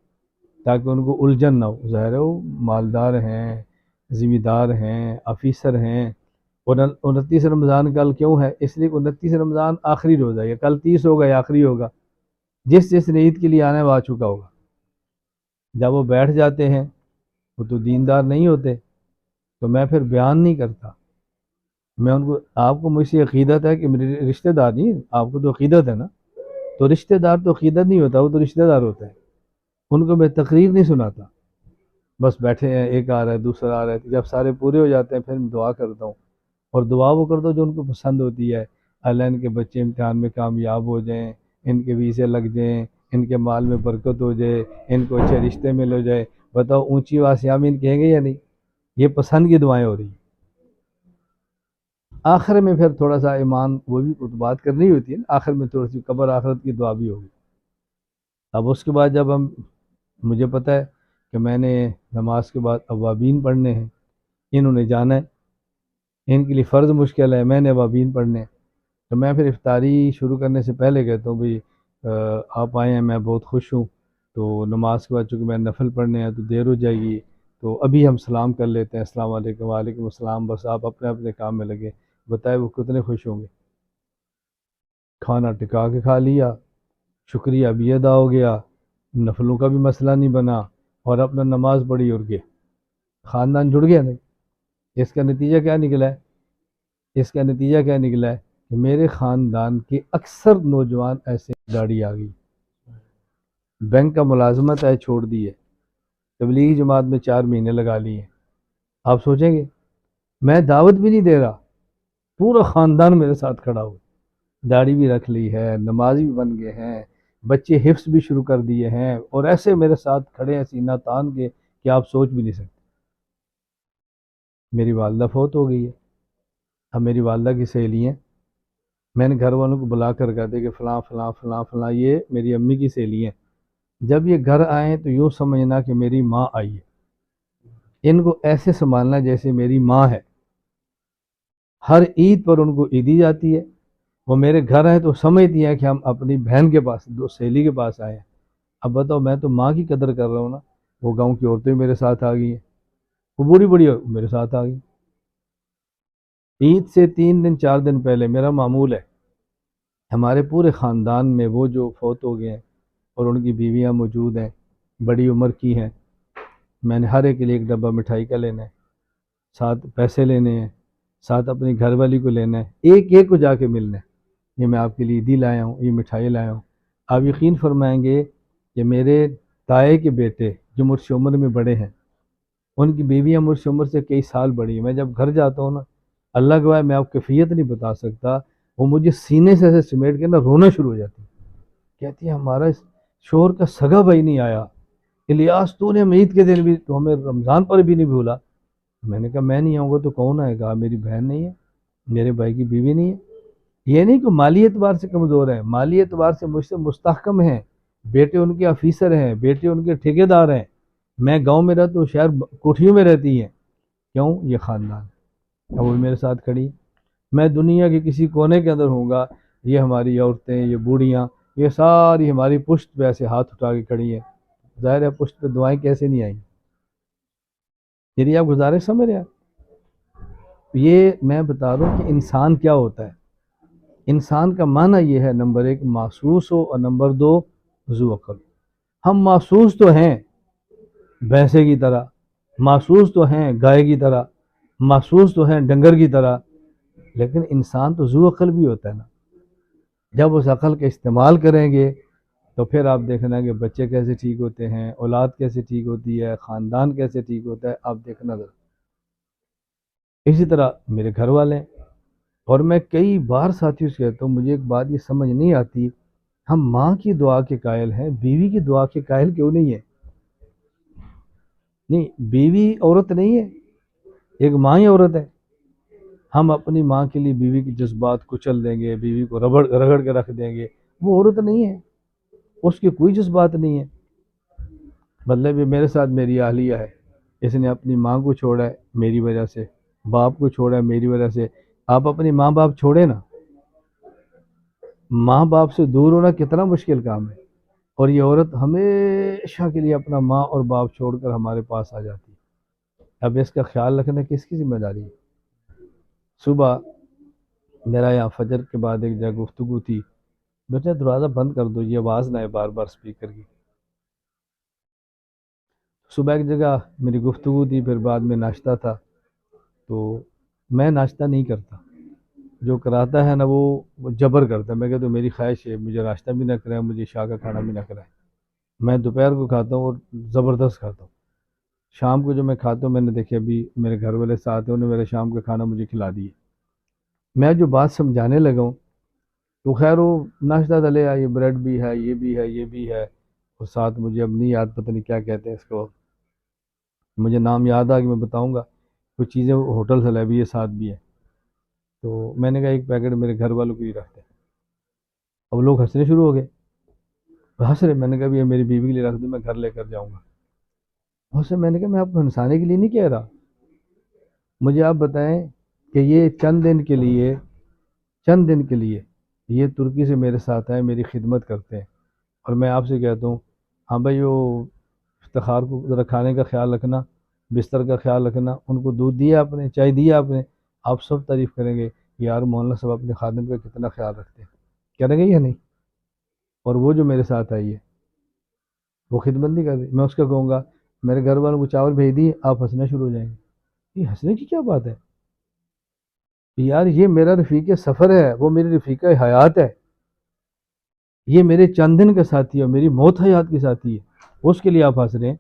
تاکہ ان کو الجھن نہ ہو۔ ظاہر ہے وہ مالدار ہیں، ذمہ دار ہیں، آفیسر ہیں، اور 29 رمضان کل کیوں ہے؟ اس لیے کہ 29 رمضان آخری روزہ ہے، کل 30 ہوگا یا آخری ہوگا، جس نے عید کے لیے آنا ہے وہ آ چکا ہوگا۔ جب وہ بیٹھ جاتے ہیں وہ تو دیندار نہیں ہوتے، تو میں پھر بیان نہیں کرتا. میں ان کو، آپ کو مجھ سے عقیدت ہے کہ میرے رشتہ دار نہیں، آپ کو تو عقیدت ہے نا، تو رشتہ دار تو عقیدت نہیں ہوتا، وہ تو رشتہ دار ہوتا ہے. ان کو میں تقریر نہیں سناتا، بس بیٹھے ہیں، ایک آ رہا ہے دوسرا آ رہا ہے، جب سارے پورے ہو جاتے ہیں پھر میں دعا کرتا ہوں. اور دعا وہ کرتا ہوں جو ان کو پسند ہوتی ہے. اللہ ان کے بچے امتحان میں کامیاب ہو جائیں، ان کے ویزے لگ جائیں، ان کے مال میں برکت ہو جائے، ان کو اچھے رشتے مل ہو جائے. بتاؤ اونچی آواز سے آمین کہیں گے یا نہیں؟ یہ پسند کی دعائیں ہو رہی ہیں. آخر میں پھر تھوڑا سا ایمان، وہ بھی بات کرنی ہوتی ہے نا، آخر میں تھوڑی سی قبر آخرت کی دعا بھی ہوگی. اب اس کے بعد جب مجھے پتہ ہے کہ میں نے نماز کے بعد اوابین پڑھنے ہیں، انہوں نے جانا ہے، ان کے لیے فرض مشکل ہے، میں نے اوابین پڑھنے ہیں. تو میں پھر افطاری شروع کرنے سے پہلے کہتا ہوں بھئی آپ آئے ہیں، میں بہت خوش ہوں. تو نماز کے بعد چونکہ میں نفل پڑھنے ہیں تو دیر ہو جائے گی، تو ابھی ہم سلام کر لیتے ہیں، السلام علیکم. وعلیکم السلام. بس آپ اپنے اپنے کام میں لگے. بتائے وہ کتنے خوش ہوں گے. کھانا ٹکا کے کھا لیا، شکریہ بھی ادا ہو گیا، نفلوں کا بھی مسئلہ نہیں بنا، اور اپنا نماز پڑھی اور کے خاندان جڑ گیا. نہیں، اس کا نتیجہ کیا نکلا ہے؟ اس کا نتیجہ کیا نکلا ہے کہ میرے خاندان کے اکثر نوجوان ایسے داڑھی آ گئی، بینک کا ملازمت ہے چھوڑ دی ہے، تبلیغی جماعت میں 4 مہینے لگا لی ہیں. آپ سوچیں گے میں دعوت بھی نہیں دے رہا، پورا خاندان میرے ساتھ کھڑا ہو، داڑھی بھی رکھ لی ہے، نمازی بھی بن گئے ہیں، بچے حفظ بھی شروع کر دیے ہیں، اور ایسے میرے ساتھ کھڑے ہیں سینہ تان کے کہ آپ سوچ بھی نہیں سکتے. میری والدہ فوت ہو گئی ہے. اب میری والدہ کی سہیلی ہیں، میں نے گھر والوں کو بلا کر کہتے کہ فلاں فلاں فلاں فلاں یہ میری امی کی سہیلی ہیں. جب یہ گھر آئیں تو یوں سمجھنا کہ میری ماں آئی ہے، ان کو ایسے سنبھالنا جیسے میری ماں ہے. ہر عید پر ان کو عیدی جاتی ہے، وہ میرے گھر آئے تو سمجھتی ہیں کہ ہم اپنی بہن کے پاس، سہیلی کے پاس آئے ہیں. اب بتاؤ، میں تو ماں کی قدر کر رہا ہوں نا. وہ گاؤں کی عورتیں میرے ساتھ آ گئی ہیں، وہ بوڑھی بوڑھی میرے ساتھ آ گئی. عید سے 3 دن 4 دن پہلے میرا معمول ہے، ہمارے پورے خاندان میں وہ جو فوت ہو گئے ہیں اور ان کی بیویاں موجود ہیں، بڑی عمر کی ہیں، میں نے ہر ایک کے لیے ایک ڈبہ مٹھائی کا لینا ہے، ساتھ پیسے لینے ہیں، ساتھ اپنی گھر والی کو لینا ہے، ایک ایک کو جا کے ملنا ہے. یہ میں آپ کے لیے عیدی لایا ہوں، یہ مٹھائی لایا ہوں. آپ یقین فرمائیں گے کہ میرے تائے کے بیٹے جو مجھ سے عمر میں بڑے ہیں، ان کی بیویاں مجھ سے عمر سے کئی سال بڑی ہیں. میں جب گھر جاتا ہوں نا، اللہ گواہ میں آپ کیفیت نہیں بتا سکتا، وہ مجھے سینے سے ایسے سمیٹ کے نا رونا شروع ہو جاتی. کہتی ہے ہمارا شوہر کا سگا بھائی نہیں آیا، الیاس تو نے ہم عید کے دن بھی، تو ہمیں رمضان پر بھی نہیں بھولا. میں نے کہا میں نہیں آؤں گا تو کون آئے گا؟ میری بہن نہیں ہے، میرے بھائی کی بیوی نہیں ہے. یہ نہیں کہ مالی اعتبار سے کمزور ہیں، مالی اعتبار سے مجھ سے مستحکم ہیں. بیٹے ان کے آفیسر ہیں، بیٹے ان کے ٹھیکیدار ہیں. میں گاؤں میں رہتا ہوں، شہر کوٹھیوں میں رہتی ہیں. کیوں؟ یہ خاندان. اب وہ میرے ساتھ کھڑی. میں دنیا کے کسی کونے کے اندر ہوں گا، یہ ہماری عورتیں، یہ بوڑھیاں، یہ ساری ہماری پشت پہ ایسے ہاتھ اٹھا کے کھڑی ہیں. ظاہر ہے پشت پہ دعائیں کیسے نہیں آئیں. یعنی آپ گزارش سمجھ رہے ہیں؟ یہ میں بتا رہا ہوں کہ انسان کیا ہوتا ہے. انسان کا معنی یہ ہے، نمبر 1 محسوس ہو، اور نمبر 2 ذو عقل. ہم محسوس تو ہیں بھینسے کی طرح، محسوس تو ہیں گائے کی طرح، محسوس تو ہیں ڈنگر کی طرح، لیکن انسان تو ذو عقل بھی ہوتا ہے نا. جب اس عقل کا استعمال کریں گے تو پھر آپ دیکھنا کہ بچے کیسے ٹھیک ہوتے ہیں، اولاد کیسے ٹھیک ہوتی ہے، خاندان کیسے ٹھیک ہوتا ہے. آپ دیکھنا ذرا. اسی طرح میرے گھر والے ہیں، اور میں کئی بار ساتھیوں سے کہتا ہوں مجھے ایک بات یہ سمجھ نہیں آتی، ہم ماں کی دعا کے قائل ہیں، بیوی کی دعا کے قائل کیوں نہیں ہیں؟ نہیں، بیوی عورت نہیں ہے، ایک ماں ہی عورت ہے. ہم اپنی ماں کے لیے بیوی کی جذبات کچل دیں گے، بیوی کو رگڑ کے رکھ دیں گے. وہ عورت نہیں ہے، اس کے کوئی جذبات نہیں ہے. مطلب یہ میرے ساتھ میری اہلیہ ہے، اس نے اپنی ماں کو چھوڑا ہے میری وجہ سے، باپ کو چھوڑا ہے میری وجہ سے. آپ اپنی ماں باپ چھوڑے نا، ماں باپ سے دور ہونا کتنا مشکل کام ہے، اور یہ عورت ہمیشہ کے لیے اپنا ماں اور باپ چھوڑ کر ہمارے پاس آ جاتی ہے. اب اس کا خیال رکھنا کس کی ذمہ داری ہے؟ صبح میرا یہاں فجر کے بعد ایک جگہ گفتگو تھی، بیٹا دروازہ بند کر دو، یہ آواز نہ ہے بار بار سپیکر کی. صبح ایک جگہ میری گفتگو تھی، پھر بعد میں ناشتہ تھا. تو میں ناشتہ نہیں کرتا، جو کراتا ہے نا وہ جبر کرتا ہے. میں کہتا ہوں میری خواہش ہے مجھے ناشتہ بھی نہ کرائے، مجھے عشاء کا کھانا بھی نہ کرائے. میں دوپہر کو کھاتا ہوں اور زبردست کھاتا ہوں. شام کو جو میں کھاتا ہوں، میں نے دیکھے ابھی میرے گھر والے ساتھ ہیں، انہوں نے میرے شام کا کھانا مجھے کھلا دیے. میں جو بات سمجھانے لگا ہوں تو خیر وہ ناشتہ تلے یہ بریڈ بھی ہے، یہ بھی ہے، یہ بھی ہے، اور ساتھ مجھے اب نہیں یاد، پتہ نہیں کیا کہتے ہیں اس کو، مجھے نام یاد آ کہ میں بتاؤں گا. کچھ چیزیں ہوٹل سے لے بھی ہے، ساتھ بھی ہے. تو میں نے کہا ایک پیکٹ میرے گھر والوں کے لیے رکھتے ہیں. اب لوگ ہنسنے شروع ہو گئے، ہنس رہے. میں نے کہا یہ میری بیوی کے لیے رکھ دوں، میں گھر لے کر جاؤں گا. اس سے میں نے کہا میں آپ کو ہنسانے کے لیے نہیں کہہ رہا، مجھے آپ بتائیں کہ یہ چند دن کے لیے یہ ترکی سے میرے ساتھ آئے، میری خدمت کرتے ہیں، اور میں آپ سے کہتا ہوں ہاں بھائی وہ افتخار کو ذرا کھانے کا خیال رکھنا، بستر کا خیال رکھنا. ان کو دودھ دیا آپ نے، چائے دیا آپ نے، آپ سب تعریف کریں گے یار مولانا صاحب اپنے خادم کا کتنا خیال رکھتے ہیں، کریں گے یا نہیں؟ اور وہ جو میرے ساتھ آئی ہے وہ خدمت نہیں کر رہی. میں اس کا کہوں گا میرے گھر والوں کو چاول بھیج دیے، آپ ہنسنا شروع ہو جائیں گے. یہ ہنسنے کی کیا بات ہے یار؟ یہ میرا رفیق سفر ہے، وہ میری رفیق حیات ہے، یہ میرے چند دن کا ساتھی ہے، میری موت حیات کی ساتھی ہے. اس کے لیے آپ ہنس رہے ہیں،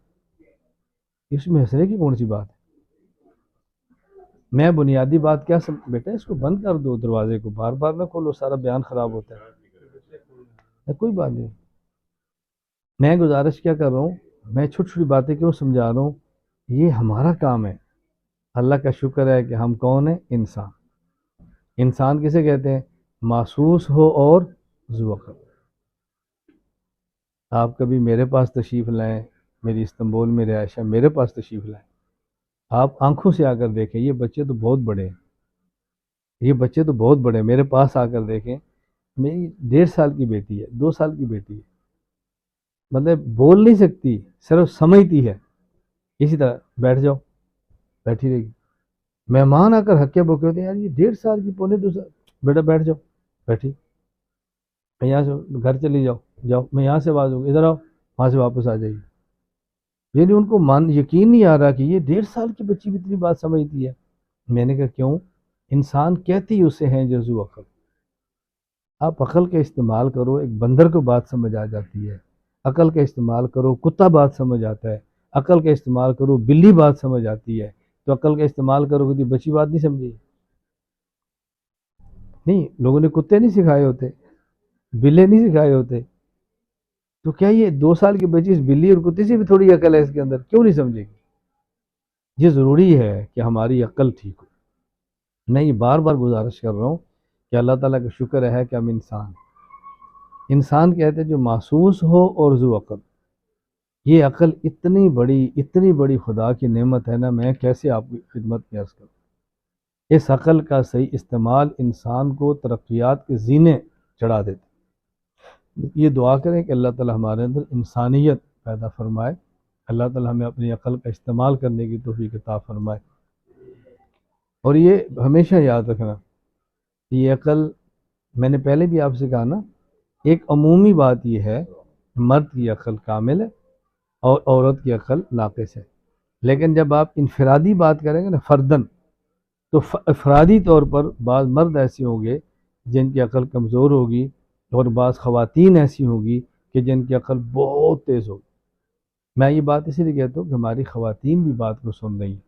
اس میں ہنسنے کی کون سی بات ہے؟ میں بنیادی بات کیا بیٹا اس کو بند کر دو، دروازے کو بار بار نہ کھولو، سارا بیان خراب ہوتا ہے. کوئی بات نہیں، میں گزارش کیا کر رہا ہوں، میں چھوٹی چھوٹی باتیں کیوں سمجھا رہا ہوں. یہ ہمارا کام ہے. اللہ کا شکر ہے کہ ہم کون ہیں؟ انسان. انسان کسے کہتے ہیں؟ محسوس ہو اور ذو عقل. آپ کبھی میرے پاس تشریف لائیں، میری استنبول میں رہائش ہے، میرے پاس تشریف لائیں، آپ آنکھوں سے آ کر دیکھیں. یہ بچے تو بہت بڑے ہیں، میرے پاس آ کر دیکھیں. میری 1.5 سال کی بیٹی ہے، 2 سال کی بیٹی ہے، مطلب بول نہیں سکتی، صرف سمجھتی ہے. اسی طرح بیٹھ جاؤ، بیٹھی رہے گی. مہمان آ کر ہکے بکے ہوتے ہیں، یار یہ 1.5 سال کی، 2.25 سال، بیٹا بیٹھ جاؤ. بیٹھی. میں یہاں سے گھر چلی جاؤ، میں یہاں سے آواز ہوں ادھر آؤ، وہاں سے واپس آ جائیے. یعنی ان کو یقین نہیں آ رہا کہ یہ 1.5 سال کی بچی بھی اتنی بات سمجھتی ہے. میں نے کہا کیوں؟ انسان کہتی اسے ہیں جو ذو عقل. آپ عقل کا استعمال کرو، ایک بندر کو بات سمجھ آ جاتی ہے. عقل کا استعمال کرو، کتا بات سمجھ آتا ہے. عقل کا استعمال کرو، بلی بات سمجھ آتی ہے. تو عقل کا استعمال کرو کہ بچی بات نہیں سمجھی. نہیں، لوگوں نے کتے نہیں سکھائے ہوتے، بلے نہیں سکھائے ہوتے. تو کیا یہ 2 سال کی بچی اس بلی اور کتے سے بھی تھوڑی عقل ہے اس کے اندر؟ کیوں نہیں سمجھے گی؟ یہ ضروری ہے کہ ہماری عقل ٹھیک ہو. میں یہ بار بار گزارش کر رہا ہوں کہ اللہ تعالیٰ کا شکر ہے کہ ہم انسان کہتے ہیں جو محسوس ہو اور ذو عقل. یہ عقل اتنی بڑی خدا کی نعمت ہے نا، میں کیسے آپ کی خدمت میں عرض کروں. اس عقل کا صحیح استعمال انسان کو ترقیات کے زینے چڑھا دیتے. یہ دعا کریں کہ اللہ تعالیٰ ہمارے اندر انسانیت پیدا فرمائے. اللہ تعالیٰ ہمیں اپنی عقل کا استعمال کرنے کی توفیق عطا فرمائے. اور یہ ہمیشہ یاد رکھنا، یہ عقل، میں نے پہلے بھی آپ سے کہا نا، ایک عمومی بات یہ ہے، مرد کی عقل کامل ہے اور عورت کی عقل ناقص ہے. لیکن جب آپ انفرادی بات کریں گے نا، فردن، تو افرادی طور پر بعض مرد ایسے ہوں گے جن کی عقل کمزور ہوگی، اور بعض خواتین ایسی ہوگی کہ جن کی عقل بہت تیز ہوگی. میں یہ بات اسی لیے کہتا ہوں کہ ہماری خواتین بھی بات کو سن رہی ہیں،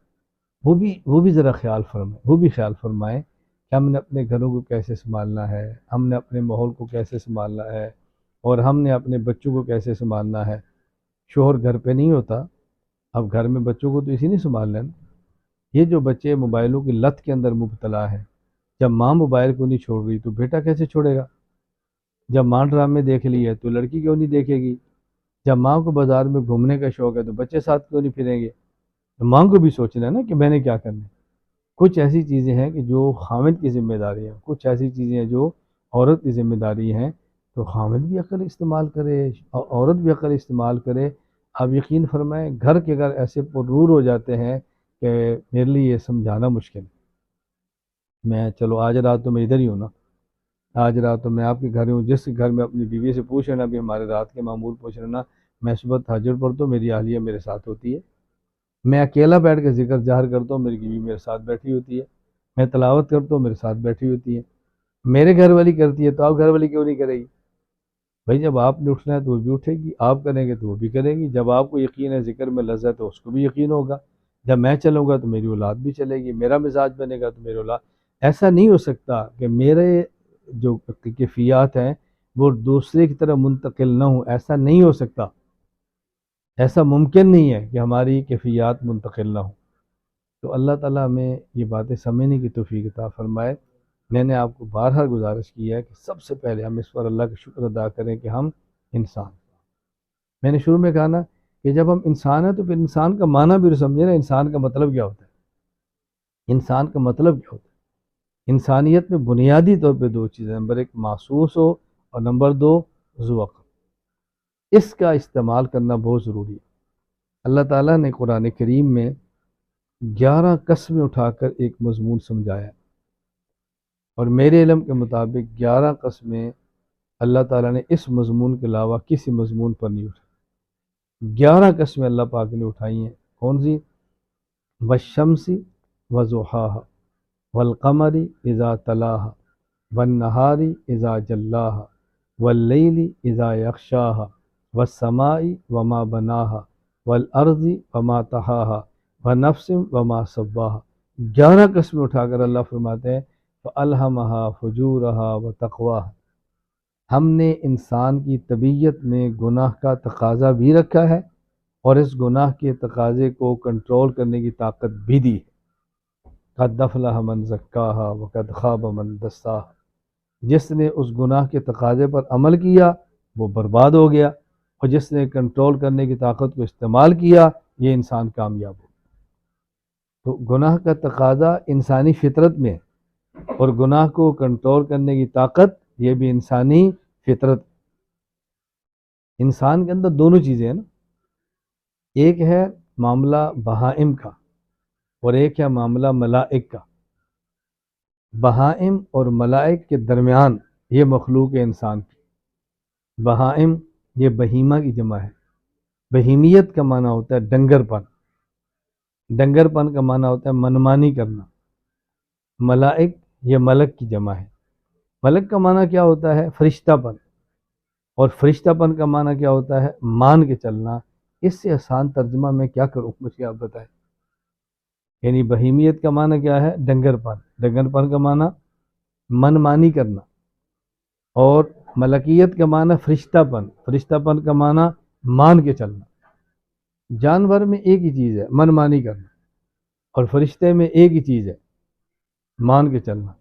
وہ بھی ذرا خیال فرمائیں کہ ہم نے اپنے گھروں کو کیسے سنبھالنا ہے، ہم نے اپنے ماحول کو کیسے سنبھالنا ہے، اور ہم نے اپنے بچوں کو کیسے سنبھالنا ہے. شوہر گھر پہ نہیں ہوتا، اب گھر میں بچوں کو تو اسی نہیں سنبھال لینا. یہ جو بچے موبائلوں کی لت کے اندر مبتلا ہے، جب ماں موبائل کو نہیں چھوڑ رہی تو بیٹا کیسے چھوڑے گا؟ جب ماں ڈرامے دیکھ لی ہے تو لڑکی کیوں نہیں دیکھے گی؟ جب ماں کو بازار میں گھومنے کا شوق ہے تو بچے ساتھ کیوں نہیں پھریں گے؟ ماں کو بھی سوچنا ہے نا کہ میں نے کیا کرنا ہے. کچھ ایسی چیزیں ہیں کہ جو خامد کی ذمہ داری ہے، کچھ ایسی چیزیں ہیں جو عورت کی ذمہ داری ہیں. تو خامد بھی عقل استعمال کرے اور عورت بھی عقل استعمال کرے. آپ یقین فرمائیں گھر کے گھر ایسے پرنور ہو جاتے ہیں کہ میرے لیے یہ سمجھانا مشکل ہے. میں چلو آج رات تو میں ادھر ہی ہوں نا، آج رات تو میں آپ کے گھر ہوں. جس گھر میں اپنی بیوی سے پوچھ لینا، بھی ہمارے رات کے معمول پوچھ لینا. میں صبح تہجد پڑھتا ہوں، میری اہلیہ میرے ساتھ ہوتی ہے. میں اکیلا بیٹھ کے ذکر جہر کرتا ہوں، میری بیوی میرے ساتھ بیٹھی ہوتی ہے، میں تلاوت کرتا ہوں، میرے ساتھ بیٹھی ہوتی ہے، میرے گھر والی کرتی ہے تو آپ گھر والی کیوں نہیں کرے گی؟ بھائی جب آپ نے اٹھنا ہے تو وہ بھی اٹھے گی، آپ کریں گے تو وہ بھی کرے گی، جب آپ کو یقین ہے ذکر میں لذت ہے اس کو بھی یقین ہوگا، جب میں چلوں گا تو میری اولاد بھی چلے گی، میرا مزاج بنے گا تو میری اولاد. ایسا نہیں ہو سکتا کہ میرے جو کیفیات ہیں وہ دوسرے کی طرف منتقل نہ ہوں، ایسا نہیں ہو سکتا، ایسا ممکن نہیں ہے کہ ہماری کیفیات منتقل نہ ہوں. تو اللہ تعالیٰ ہمیں یہ باتیں سمجھنے کی توفیق عطا فرمائے. میں نے آپ کو بارہا گزارش کی ہے کہ سب سے پہلے ہم اس پر اللہ کا شکر ادا کریں کہ ہم انسان. میں نے شروع میں کہا نا کہ جب ہم انسان ہیں تو پھر انسان کا معنی بھی سمجھے نا، انسان کا مطلب کیا ہوتا ہے؟ انسان کا مطلب کیا ہوتا ہے؟ انسانیت میں بنیادی طور پہ دو چیزیں، نمبر ایک محسوس ہو اور نمبر دو ذو عقل. اس کا استعمال کرنا بہت ضروری ہے. اللہ تعالیٰ نے قرآن کریم میں 11 قسمیں اٹھا کر ایک مضمون سمجھایا، اور میرے علم کے مطابق 11 قسمیں اللہ تعالیٰ نے اس مضمون کے علاوہ کسی مضمون پر نہیں اٹھائی. 11 قسمیں اللہ پاک نے اٹھائی ہیں. کون سی؟ والشمس وضحاها والقمر اذا تلاها والنہار اذا جلاها واللیل اذا یغشاها والسماء وما بناها والارض وما طحاها ونفس وما سواها. 11 قسمیں اٹھا کر اللہ فرماتے ہیں فَأَلْهَمَهَا فُجُورَهَا وَتَقْوَاهَا. ہم نے انسان کی طبیعت میں گناہ کا تقاضا بھی رکھا ہے اور اس گناہ کے تقاضے کو کنٹرول کرنے کی طاقت بھی دی ہے. قَدْ أَفْلَحَ مَنْ زَكَّاهَا وَقَدْ خَابَ مَنْ دَسَّاهَا. جس نے اس گناہ کے تقاضے پر عمل کیا وہ برباد ہو گیا، اور جس نے کنٹرول کرنے کی طاقت کو استعمال کیا یہ انسان کامیاب ہو. تو گناہ کا تقاضا انسانی فطرت میں ہے، اور گناہ کو کنٹرول کرنے کی طاقت یہ بھی انسانی فطرت. انسان کے اندر دونوں چیزیں ہیں نا، ایک ہے معاملہ بہائم کا اور ایک ہے معاملہ ملائک کا. بہائم اور ملائک کے درمیان یہ مخلوق ہے انسان کی. بہائم یہ بہیمہ کی جمع ہے. بہیمیت کا معنی ہوتا ہے ڈنگر پن، ڈنگر پن کا معنی ہوتا ہے منمانی کرنا. ملائک یہ ملک کی جمع ہے. ملک کا معنی کیا ہوتا ہے؟ فرشتہ پن. اور فرشتہ پن کا معنی کیا ہوتا ہے؟ مان کے چلنا. اس سے آسان ترجمہ میں کیا کروں مجھے آپ بتائیں. یعنی بہیمیت کا معنی کیا ہے؟ ڈنگر پن. ڈنگر پن کا معنی من مانی کرنا. اور ملکیت کا معنی فرشتہ پن. فرشتہ پن کا معنی مان کے چلنا. جانور میں ایک ہی چیز ہے من مانی کرنا، اور فرشتے میں ایک ہی چیز ہے مان کے چلنا.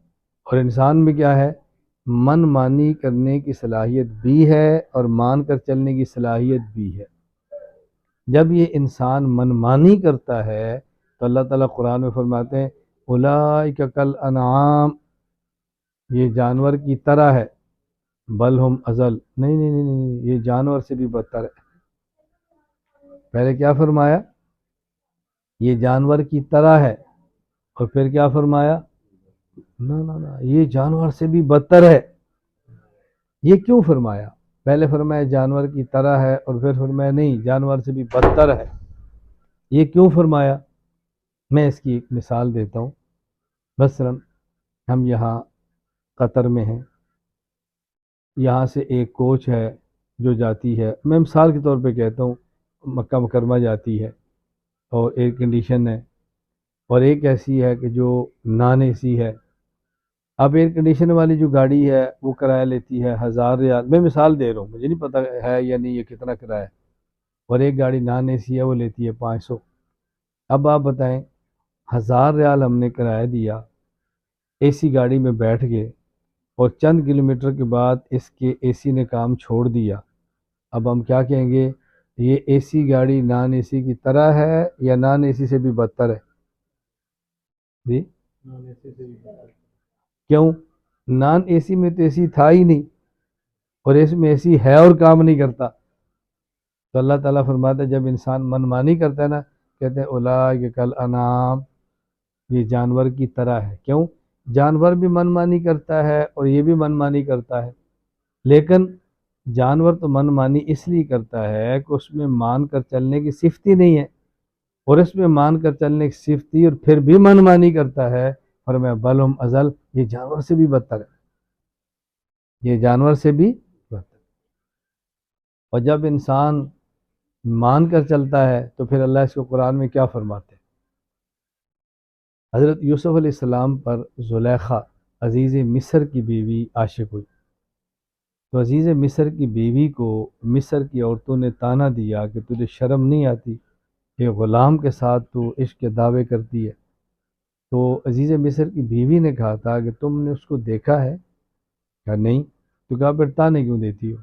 اور انسان میں کیا ہے؟ من مانی کرنے کی صلاحیت بھی ہے اور مان کر چلنے کی صلاحیت بھی ہے. جب یہ انسان من مانی کرتا ہے تو اللہ تعالیٰ قرآن میں فرماتے ہیں اولئک کالانعام، یہ جانور کی طرح ہے، بل ہم اضل، نہیں نہیں نہیں نہیں، یہ جانور سے بھی بدتر ہے. پہلے کیا فرمایا؟ یہ جانور کی طرح ہے، اور پھر کیا فرمایا؟ نہ یہ جانور سے بھی بدتر ہے. یہ کیوں فرمایا؟ پہلے فرمایا جانور کی طرح ہے اور پھر فرمایا نہیں جانور سے بھی بدتر ہے. یہ کیوں فرمایا؟ میں اس کی ایک مثال دیتا ہوں. مثلا ہم یہاں قطر میں ہیں، یہاں سے ایک کوچ ہے جو جاتی ہے، میں مثال کے طور پہ کہتا ہوں، مکہ مکرمہ جاتی ہے اور ایئر کنڈیشن ہے، اور ایک ایسی ہے کہ جو نان اے سی ہے. اب ایئر کنڈیشن والی جو گاڑی ہے وہ کرایہ لیتی ہے 1000 ریال، میں مثال دے رہا ہوں، مجھے نہیں پتہ ہے یا نہیں یہ کتنا کرایہ ہے. اور ایک گاڑی نان اے سی ہے وہ لیتی ہے 500. اب آپ بتائیں 1000 ریال ہم نے کرایہ دیا، اے سی گاڑی میں بیٹھ گئے، اور چند کلومیٹر کے بعد اس کے اے سی نے کام چھوڑ دیا. اب ہم کیا کہیں گے؟ یہ اے سی گاڑی نان اے سی کی طرح ہے یا نان اے سی سے بھی بدتر ہے؟ جی کیوں؟ نان اے سی میں تو اے سی تھا ہی نہیں، اور اس میں اے سی ہے اور کام نہیں کرتا. تو اللہ تعالیٰ فرماتا ہے جب انسان من مانی کرتا ہے نا، کہتے ہیں اولئک کالانعام، یہ جانور کی طرح ہے. کیوں؟ جانور بھی من مانی کرتا ہے اور یہ بھی من مانی کرتا ہے، لیکن جانور تو من مانی اس لیے کرتا ہے کہ اس میں مان کر چلنے کی صفت ہی نہیں ہے، اور اس میں مان کر چلنے کی صفت تھی اور پھر بھی من مانی کرتا ہے، فرمایا بل ہم ازل، یہ جانور سے بھی بدتر ہے، یہ جانور سے بھی بدتر۔ اور جب انسان مان کر چلتا ہے تو پھر اللہ اس کو قرآن میں کیا فرماتے ہیں؟ حضرت یوسف علیہ السلام پر زلیخا عزیز مصر کی بیوی عاشق ہوئی، تو عزیز مصر کی بیوی کو مصر کی عورتوں نے تانا دیا کہ تجھے شرم نہیں آتی کہ غلام کے ساتھ تو عشق کے دعوے کرتی ہے؟ تو عزیز مصر کی بیوی نے کہا تھا کہ تم نے اس کو دیکھا ہے؟ کہا نہیں۔ تو کہا پھر تانے کیوں دیتی ہو؟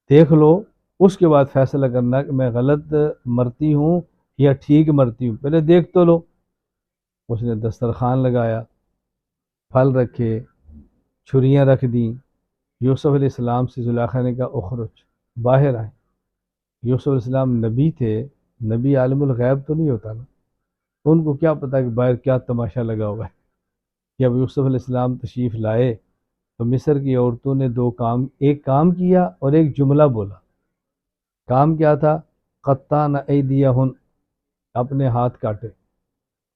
دیکھ لو، اس کے بعد فیصلہ کرنا کہ میں غلط مرتی ہوں یا ٹھیک مرتی ہوں، پہلے دیکھ تو لو۔ اس نے دسترخوان لگایا، پھل رکھے، چھریاں رکھ دیں۔ یوسف علیہ السلام سے زلیخا نے کہا اخرج، باہر آئیں۔ یوسف علیہ السلام نبی تھے، نبی عالم الغیب تو نہیں ہوتا نا، ان کو کیا پتا کہ باہر کیا تماشا لگا ہوا ہے۔ کہ اب یوسف علیہ السلام تشریف لائے تو مصر کی عورتوں نے ایک کام کیا اور ایک جملہ بولا۔ کام کیا تھا؟ قطعن ایدیہن، اپنے ہاتھ کاٹے،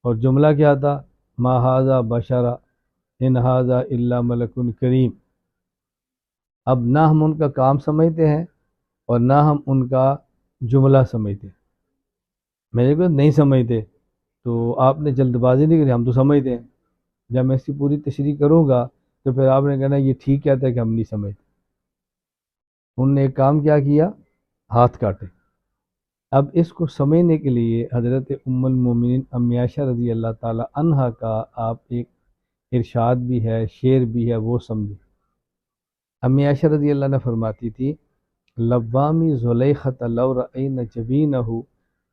اور جملہ کیا تھا؟ ما ھذا بشرا ان ھذا الا ملک کریم۔ اب نہ ہم ان کا کام سمجھتے ہیں اور نہ ہم ان کا جملہ سمجھتے ہیں۔ میرے کو نہیں سمجھتے تو آپ نے جلد بازی نہیں کری، ہم تو سمجھتے ہیں، جب میں اس کی پوری تشریح کروں گا تو پھر آپ نے کہنا یہ ٹھیک کہتا ہے کہ ہم نہیں سمجھتے۔ انہوں نے ایک کام کیا؟ ہاتھ کاٹے۔ اب اس کو سمجھنے کے لیے حضرت ام المومنین امی عائشہ رضی اللہ تعالی عنہا کا آپ ایک ارشاد بھی ہے، شعر بھی ہے، وہ سمجھیں۔ امی عائشہ رضی اللہ عنہ فرماتی تھی لوامی زلیخۃ لو رأین جبینہ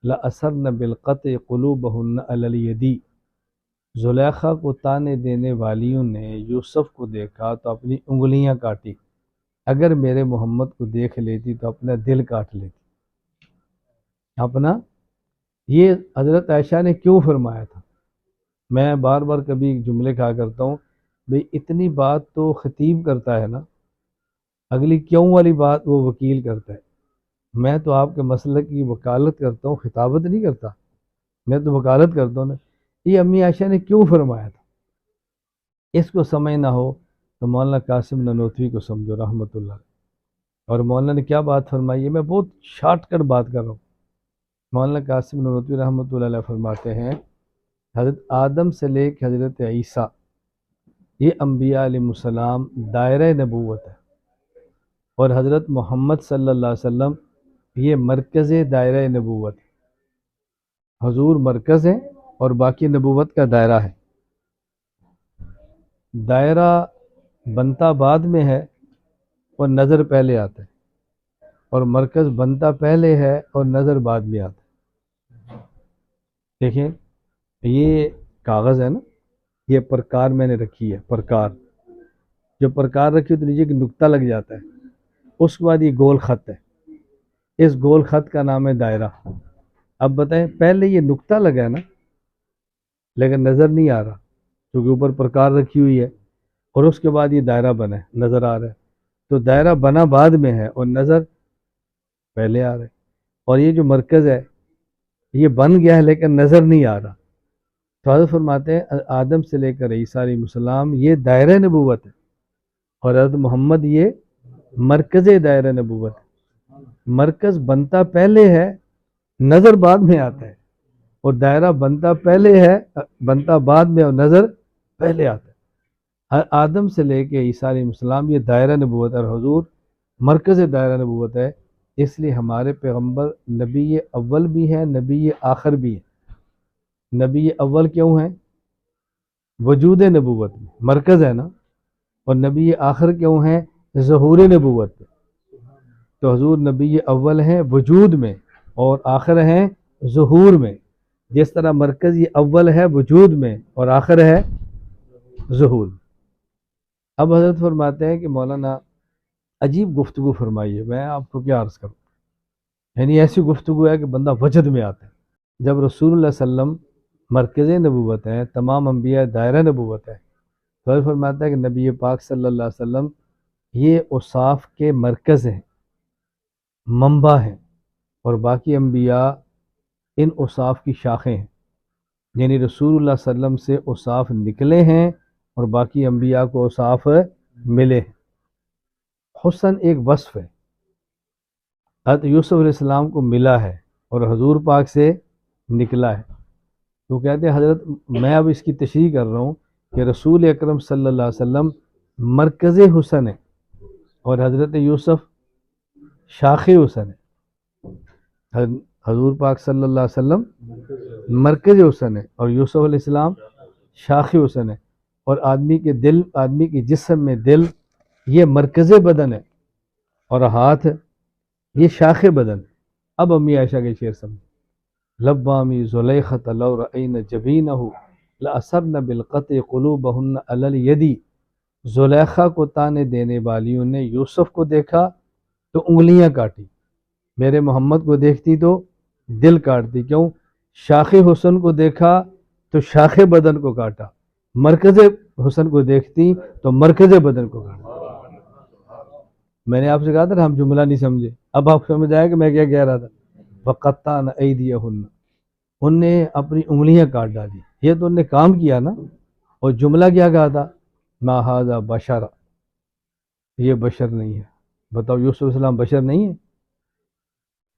لأثرن بالقطع قلوبہن علی الیدی۔ زلیخا کو تانے دینے والیوں نے یوسف کو دیکھا تو اپنی انگلیاں کاٹی، اگر میرے محمد کو دیکھ لیتی تو اپنا دل کاٹ لیتی اپنا۔ یہ حضرت عائشہ نے کیوں فرمایا تھا؟ میں بار بار کبھی ایک جملے کہا کرتا ہوں، بھئی اتنی بات تو خطیب کرتا ہے نا، اگلی کیوں والی بات وہ وکیل کرتا ہے۔ میں تو آپ کے مسلک کی وکالت کرتا ہوں، خطابت نہیں کرتا، میں تو وکالت کرتا ہوں نا۔ یہ امی عائشہ نے کیوں فرمایا تھا؟ اس کو سمجھ نہ ہو تو مولانا قاسم نانوتوی کو سمجھو رحمۃ اللہ علیہ۔ اور مولانا نے کیا بات فرمائی ہے، میں بہت شارٹ کٹ بات کر رہا ہوں۔ مولانا قاسم نانوتوی رحمۃ اللہ علیہ فرماتے ہیں حضرت آدم سے لے کے حضرت عیسیٰ، یہ انبیاء علیہ السلام دائرہ نبوت ہے، اور حضرت محمد صلی اللہ علیہ وسلم یہ مرکز دائرہ نبوت ہے۔ حضور مرکز ہے اور باقی نبوت کا دائرہ ہے۔ دائرہ بنتا بعد میں ہے اور نظر پہلے آتا ہے، اور مرکز بنتا پہلے ہے اور نظر بعد میں آتا ہے۔ دیکھیں یہ کاغذ ہے نا، یہ پرکار میں نے رکھی ہے، پرکار جو پرکار رکھی تو نیچے کی نقطہ لگ جاتا ہے، اس کے بعد یہ گول خط ہے، اس گول خط کا نام ہے دائرہ۔ اب بتائیں پہلے یہ نقطہ لگا ہے نا، لیکن نظر نہیں آ رہا کیونکہ اوپر پرکار رکھی ہوئی ہے، اور اس کے بعد یہ دائرہ بنا ہے، نظر آ رہا ہے۔ تو دائرہ بنا بعد میں ہے اور نظر پہلے آ رہا ہے، اور یہ جو مرکز ہے یہ بن گیا ہے لیکن نظر نہیں آ رہا۔ تو حضرت فرماتے ہیں آدم سے لے کر عیسیٰ علیہ السلام یہ دائرہ نبوت ہے، اور حضرت محمد یہ مرکز دائرہ نبوت ہے۔ مرکز بنتا پہلے ہے، نظر بعد میں آتا ہے، اور دائرہ بنتا پہلے ہے، بنتا بعد میں، اور نظر پہلے آتا ہے۔ آدم سے لے کے عیسیٰ علیہ السلام یہ دائرہ نبوت ہے، اور حضور مرکز دائرہ نبوت ہے۔ اس لیے ہمارے پیغمبر نبی اول بھی ہیں، نبی آخر بھی ہیں۔ نبی اول کیوں ہیں؟ وجود نبوت میں، مرکز ہے نا، اور نبی آخر کیوں ہیں؟ ظہور نبوت میں۔ تو حضور نبی اول ہیں وجود میں اور آخر ہیں ظہور میں، جس طرح مرکز یہ اول ہے وجود میں اور آخر ہے ظہور۔ اب حضرت فرماتے ہیں کہ مولانا عجیب گفتگو فرمائیے، میں آپ کو کیا عرض کروں، یعنی ایسی گفتگو ہے کہ بندہ وجد میں آتا ہے۔ جب رسول اللہ صلی اللہ علیہ وسلم مرکز نبوت ہے، تمام انبیاء دائرہ نبوت ہے، تو حضرت فرماتا ہے کہ نبی پاک صلی اللہ علیہ وسلم یہ اوصاف کے مرکز ہیں، منبع ہیں، اور باقی انبیاء ان اوصاف کی شاخیں ہیں، یعنی رسول اللہ صلی اللہ علیہ وسلم سے اوصاف نکلے ہیں اور باقی انبیاء کو اوصاف ملے ہیں۔ حسن ایک وصف ہے، حضرت یوسف علیہ السلام کو ملا ہے اور حضور پاک سے نکلا ہے، تو کہتے ہیں حضرت میں اب اس کی تشریح کر رہا ہوں کہ رسول اکرم صلی اللہ علیہ وسلم مرکز حسن ہے اور حضرت یوسف شاخ حسن ہے۔ حضور پاک صلی اللہ علیہ وسلم مرکز حسن ہے اور یوسف علیہ السلام شاخ حسن ہے، اور آدمی کے دل، آدمی کے جسم میں دل یہ مرکز بدن ہے اور ہاتھ یہ شاخ بدن ہے۔ اب امی عائشہ کے شعر سمجھ، لبامی زلیخۃ لو رأین جبینہ لأثرن بالقطع قلوبہن علی الیدی، زلیخا کو تانے دینے والیوں نے یوسف کو دیکھا تو انگلیاں کاٹی، میرے محمد کو دیکھتی تو دل کاٹتی، کیوں؟ شاخ حسن کو دیکھا تو شاخ بدن کو کاٹا، مرکز حسن کو دیکھتی تو مرکز بدن کو کاٹا۔ میں نے آپ سے کہا تھا نا ہم جملہ نہیں سمجھے، اب آپ سمجھ آئے کہ میں کیا کہہ رہا تھا۔ وَقَطَّعْنَ أَيْدِيَهُنَّ، ان نے اپنی انگلیاں کاٹ ڈالی، یہ تو ان نے کام کیا نا، اور جملہ کیا کہا تھا؟ مَا هَذَا بَشَرَ، یہ بشر نہیں ہے۔ بتاؤ یوسف علیہ السلام بشر نہیں ہے؟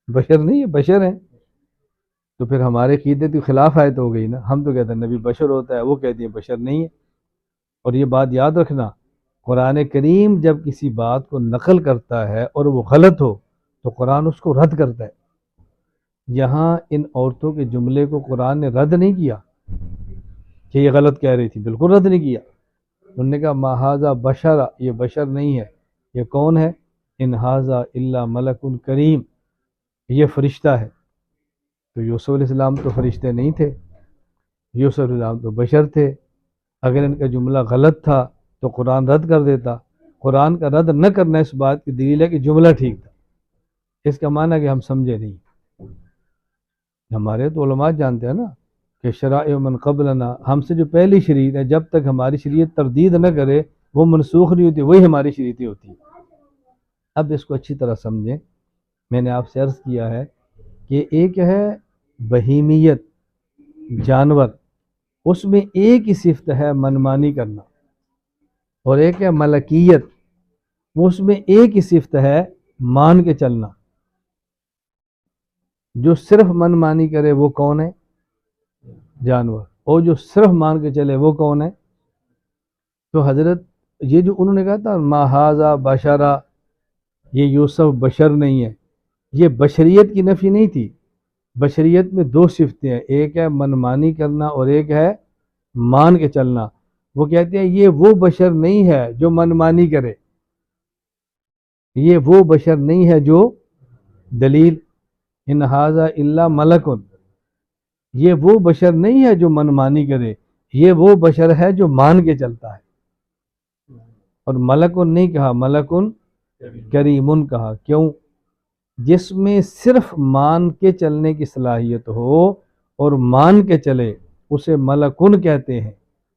بشر نہیں ہے، بشر ہیں، تو پھر ہمارے عقیدے کی خلاف آیت ہو گئی نا، ہم تو کہتے ہیں نبی بشر ہوتا ہے، وہ کہتی ہیں بشر نہیں ہے۔ اور یہ بات یاد رکھنا، قرآن کریم جب کسی بات کو نقل کرتا ہے اور وہ غلط ہو تو قرآن اس کو رد کرتا ہے۔ یہاں ان عورتوں کے جملے کو قرآن نے رد نہیں کیا کہ یہ غلط کہہ رہی تھی، بالکل رد نہیں کیا، انہوں نے کہا ما ھذا بشر، یہ بشر نہیں ہے، یہ کون ہے؟ ان ھذا الا ملک کریم، یہ فرشتہ ہے۔ تو یوسف علیہ السلام تو فرشتے نہیں تھے، یوسف علیہ السلام تو بشر تھے، اگر ان کا جملہ غلط تھا تو قرآن رد کر دیتا۔ قرآن کا رد نہ کرنا اس بات کی دلیل ہے کہ جملہ ٹھیک تھا، اس کا معنی کہ ہم سمجھے نہیں۔ ہمارے تو علماء جانتے ہیں نا کہ شرائع من قبلنا، ہم سے جو پہلی شریعت ہے جب تک ہماری شریعت تردید نہ کرے وہ منسوخ نہیں ہوتی، وہی ہماری شریعتیں ہوتی ہیں۔ اب اس کو اچھی طرح سمجھیں، میں نے آپ سے عرض کیا ہے کہ ایک ہے بہیمیت، جانور، اس میں ایک ہی صفت ہے منمانی کرنا، اور ایک ہے ملکیت، اس میں ایک ہی صفت ہے مان کے چلنا۔ جو صرف منمانی کرے وہ کون ہے؟ جانور، اور جو صرف مان کے چلے وہ کون ہے؟ تو حضرت یہ جو انہوں نے کہا تھا ما ھذا بشرا، یہ یوسف بشر نہیں ہے، یہ بشریت کی نفی نہیں تھی۔ بشریت میں دو صفتیں ہیں، ایک ہے منمانی کرنا اور ایک ہے مان کے چلنا۔ وہ کہتے ہیں یہ وہ بشر نہیں ہے جو منمانی کرے، یہ وہ بشر نہیں ہے جو، دلیل ان ھذا الا ملک، یہ وہ بشر نہیں ہے جو منمانی کرے، یہ وہ بشر ہے جو مان کے چلتا ہے۔ اور ملکن نہیں کہا، ملکن کریمن کہا، کیوں؟ جس میں صرف مان کے چلنے کی صلاحیت ہو اور مان کے چلے اسے ملکن کہتے ہیں،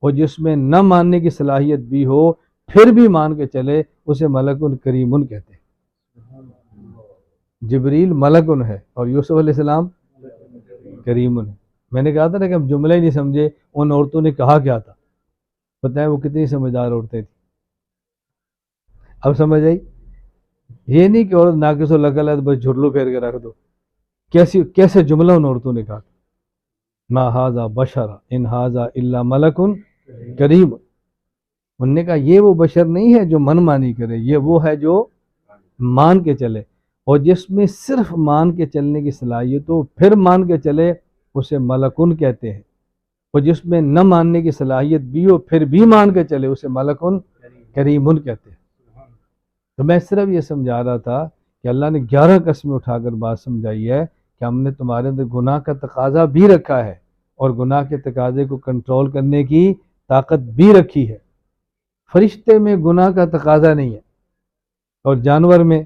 اور جس میں نہ ماننے کی صلاحیت بھی ہو پھر بھی مان کے چلے اسے ملکن کریمن کہتے ہیں۔ جبریل ملکن ہے اور یوسف علیہ السلام کریمن ہے۔ میں نے کہا تھا نا کہ ہم جملہ ہی نہیں سمجھے، ان عورتوں نے کہا کیا تھا، بتائیں وہ کتنی سمجھدار عورتیں تھیں۔ اب سمجھ آئی؟ یہ نہیں کہ عورت ناقص العقل ہے تو بس جھرلو پھیر کے رکھ دو، کیسے جملہ ان عورتوں نے کہا، ما ھذا بشر ان ھذا الا ملک کریم۔ انہوں نے کہا یہ وہ بشر نہیں ہے جو من مانی کرے، یہ وہ ہے جو مان کے چلے، اور جس میں صرف مان کے چلنے کی صلاحیت ہو پھر مان کے چلے اسے ملکن کہتے ہیں، اور جس میں نہ ماننے کی صلاحیت بھی ہو پھر بھی مان کے چلے اسے ملکن کریمن کہتے ہیں۔ تو میں صرف یہ سمجھا رہا تھا کہ اللہ نے 11 قسمیں اٹھا کر بات سمجھائی ہے کہ ہم نے تمہارے اندر گناہ کا تقاضا بھی رکھا ہے اور گناہ کے تقاضے کو کنٹرول کرنے کی طاقت بھی رکھی ہے۔ فرشتے میں گناہ کا تقاضا نہیں ہے، اور جانور میں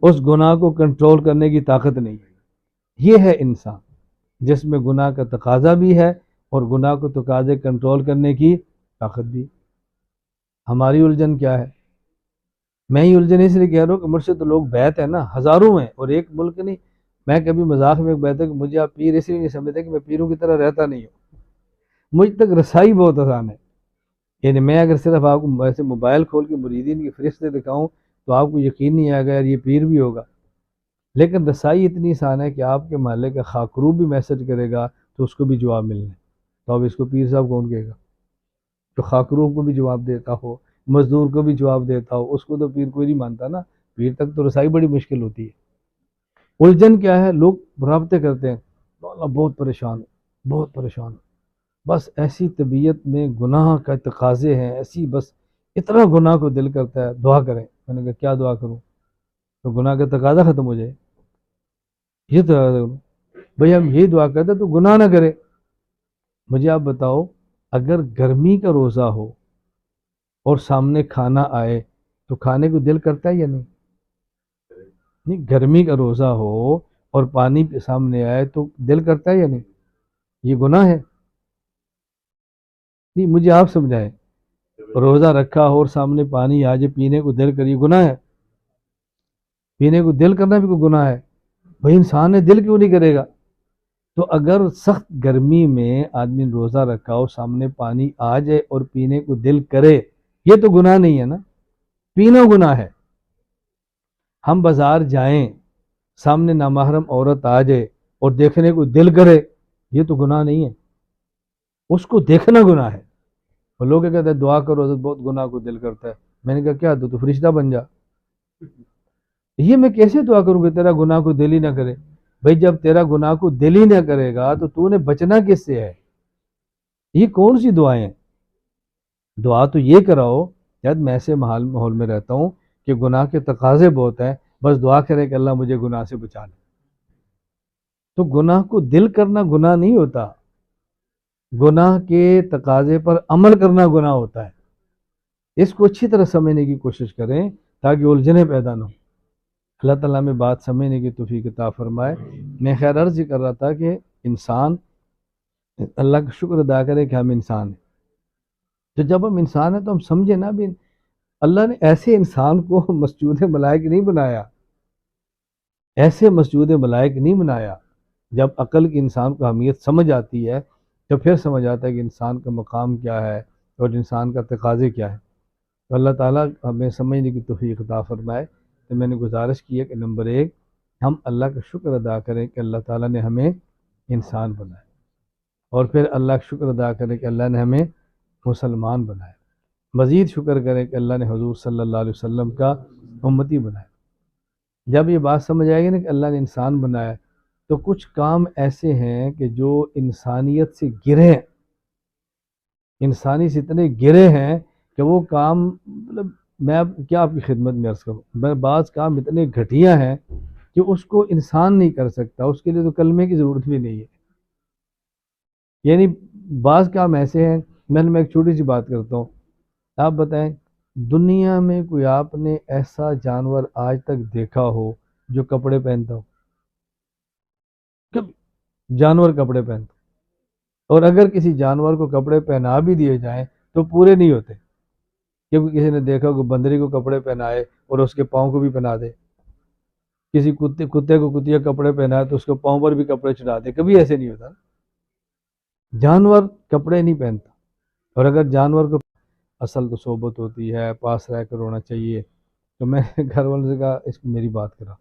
اس گناہ کو کنٹرول کرنے کی طاقت نہیں ہے۔ یہ ہے انسان جس میں گناہ کا تقاضا بھی ہے اور گناہ کو تقاضے کنٹرول کرنے کی طاقت بھی۔ ہماری الجھن کیا ہے؟ میں ہی الجھن اس لیے کہہ رہا ہوں کہ مجھ سے تو لوگ بیت ہیں نا، ہزاروں ہیں، اور ایک ملک نہیں، میں کبھی مذاق میں کہتا ہوں کہ مجھے آپ پیر اس لیے نہیں سمجھتے کہ میں پیروں کی طرح رہتا نہیں ہوں، مجھ تک رسائی بہت آسان ہے. یعنی میں اگر صرف آپ کو ایسے موبائل کھول کے مریدین کی فہرستیں دکھاؤں تو آپ کو یقین نہیں آئے گا یار یہ پیر بھی ہوگا، لیکن رسائی اتنی آسان ہے کہ آپ کے محلے کا خاکرو بھی میسج کرے گا تو اس کو بھی جواب ملنا ہے. تو اب اس کو پیر صاحب کون کہے گا؟ تو خاکرو کو بھی جواب دیتا ہو، مزدور کو بھی جواب دیتا ہو، اس کو تو پیر کوئی نہیں مانتا نا. پیر تک تو رسائی بڑی مشکل ہوتی ہے. الجھن کیا ہے؟ لوگ رابطے کرتے ہیں، مولانا بہت پریشان بہت پریشان، بس ایسی طبیعت میں گناہ کا تقاضے ہیں، ایسی بس اتنا گناہ کو دل کرتا ہے دعا کریں. میں نے کہا کیا دعا کروں؟ تو گناہ کا تقاضا ختم ہو جائے، یہ تو بھئی ہم یہ دعا کرتے تو گناہ نہ کرے. مجھے آپ بتاؤ اگر گرمی کا روزہ ہو اور سامنے کھانا آئے تو کھانے کو دل کرتا ہے یا نہیں؟ نہیں، گرمی کا روزہ ہو اور پانی سامنے آئے تو دل کرتا ہے یا نہیں؟ یہ گناہ ہے؟ نہیں، مجھے آپ سمجھائیں. روزہ رکھا ہو اور سامنے پانی آ جائے پینے کو دل کریے، گناہ ہے؟ پینے کو دل کرنا بھی کوئی گناہ ہے؟ بھائی انسان ہے، دل کیوں نہیں کرے گا؟ تو اگر سخت گرمی میں آدمی روزہ رکھا ہو سامنے پانی آ جائے اور پینے کو دل کرے، یہ تو گناہ نہیں ہے نا، پینا گناہ ہے. ہم بازار جائیں سامنے نامحرم عورت آ جائے اور دیکھنے کو دل کرے، یہ تو گناہ نہیں ہے، اس کو دیکھنا گناہ ہے. اور لوگ کہتے ہیں دعا کرو حضرت بہت گناہ کو دل کرتا ہے. میں نے کہا کیا تو فرشتہ بن جا. یہ میں کیسے دعا کروں کہ تیرا گناہ کو دل ہی نہ کرے؟ بھئی جب تیرا گناہ کو دل ہی نہ کرے گا تو نے بچنا کس سے ہے؟ یہ کون سی دعائیں ہیں؟ دعا تو یہ کراؤ، جب میں ایسے ماحول میں رہتا ہوں کہ گناہ کے تقاضے بہت ہیں، بس دعا کرے کہ اللہ مجھے گناہ سے بچا لے. تو گناہ کو دل کرنا گناہ نہیں ہوتا، گناہ کے تقاضے پر عمل کرنا گناہ ہوتا ہے. اس کو اچھی طرح سمجھنے کی کوشش کریں تاکہ الجھنیں پیدا نہ ہوں. اللہ تعالیٰ میں بات سمجھنے کی توفیق عطا فرمائے. میں خیر عرض کر رہا تھا کہ انسان اللہ کا شکر ادا کرے کہ ہم انسان ہیں. تو جب ہم انسان ہیں تو ہم سمجھے نا بھی اللہ نے ایسے انسان کو مسجود ملائک نہیں بنایا، ایسے مسجود ملائک نہیں بنایا. جب عقل کی انسان کو اہمیت سمجھ آتی ہے تو پھر سمجھ آتا ہے کہ انسان کا مقام کیا ہے اور انسان کا تقاضے کیا ہے. تو اللہ تعالیٰ ہمیں سمجھنے کی توفیق عطا فرمائے. تو میں نے گزارش کی ہے کہ نمبر 1 ہم اللہ کا شکر ادا کریں کہ اللہ تعالیٰ نے ہمیں انسان بنایا، اور پھر اللہ کا شکر ادا کریں کہ اللہ نے ہمیں مسلمان بنایا. مزید شکر کریں کہ اللہ نے حضور صلی اللہ علیہ وسلم کا امتی بنایا. جب یہ بات سمجھ آئے گی نا کہ اللہ نے انسان بنایا تو کچھ کام ایسے ہیں کہ جو انسانیت سے گرے ہیں، انسانی سے اتنے گرے ہیں کہ وہ کام مطلب میں اب کیا آپ کی خدمت میں عرض کروں، بعض کام اتنے گھٹیا ہیں کہ اس کو انسان نہیں کر سکتا، اس کے لیے تو کلمے کی ضرورت بھی نہیں ہے. یعنی بعض کام ایسے ہیں، میں ایک چھوٹی سی بات کرتا ہوں. آپ بتائیں دنیا میں کوئی آپ نے ایسا جانور آج تک دیکھا ہو جو کپڑے پہنتا ہو؟ جانور کپڑے پہنتا، اور اگر کسی جانور کو کپڑے پہنا بھی دیے جائیں تو پورے نہیں ہوتے. کیونکہ کسی نے دیکھا کہ بندری کو کپڑے پہنائے اور اس کے پاؤں کو بھی پہنا دے، کسی کتے کو کتیا کپڑے پہنائے تو اس کے پاؤں پر بھی کپڑے چڑھا دے. کبھی ایسے نہیں ہوتا. جانور کپڑے نہیں پہنتا. اور اگر جانور کو اصل تو صحبت ہوتی ہے، پاس رہ کر ہونا چاہیے. تو میں گھر والوں سے کہا اس کو میری بات کرا.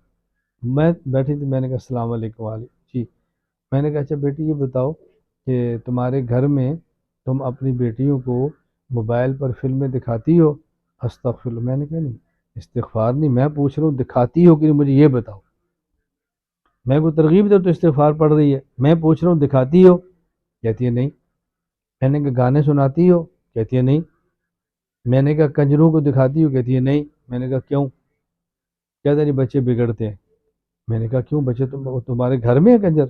میں بیٹھی تھی، میں نے کہا السلام علیکم. علیکم جی. میں نے کہا اچھا بیٹی یہ بتاؤ کہ تمہارے گھر میں تم اپنی بیٹیوں کو موبائل پر فلمیں دکھاتی ہو؟ استغفر اللہ. میں نے کہا نہیں، استغفار نہیں، میں پوچھ رہا ہوں دکھاتی ہو کہ نہیں، مجھے یہ بتاؤ. میں کو ترغیب دے تو استغفار پڑھ رہی ہے. میں پوچھ رہا ہوں دکھاتی ہو؟ کہتی ہے نہیں. میں نے کہا گانے سناتی ہو؟ کہتی ہے نہیں. میں نے کہا کنجروں کو دکھاتی ہو؟ کہتی ہے نہیں. میں نے کہا کیوں؟ کہتے نہیں بچے بگڑتے ہیں. میں نے کہا کیوں، بچے تمہارے گھر میں ہے کنجر؟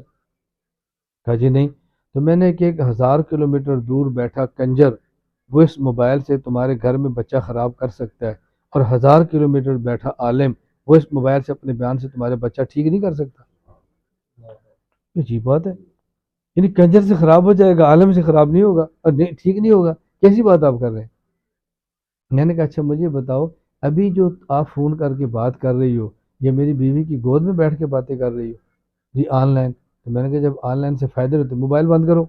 کہا جی نہیں. تو میں نے کہ 1000 کلومیٹر دور بیٹھا کنجر وہ اس موبائل سے تمہارے گھر میں بچہ خراب کر سکتا ہے، اور 1000 کلومیٹر بیٹھا عالم وہ اس موبائل سے اپنے بیان سے تمہارے بچہ ٹھیک نہیں کر سکتا. عجیب بات ہے. یعنی کنجر سے خراب ہو جائے گا، عالم سے خراب نہیں ہوگا اور ٹھیک نہیں ہوگا؟ کیسی بات آپ کر رہے ہیں؟ میں نے کہا اچھا مجھے بتاؤ ابھی جو آپ فون کر کے بات کر رہی ہو یہ میری بیوی کی گود میں بیٹھ کے باتیں کر رہی ہو؟ جی آن لائن، تو میں نے کہا جب آن لائن سے فائدے ہوتے موبائل بند کرو.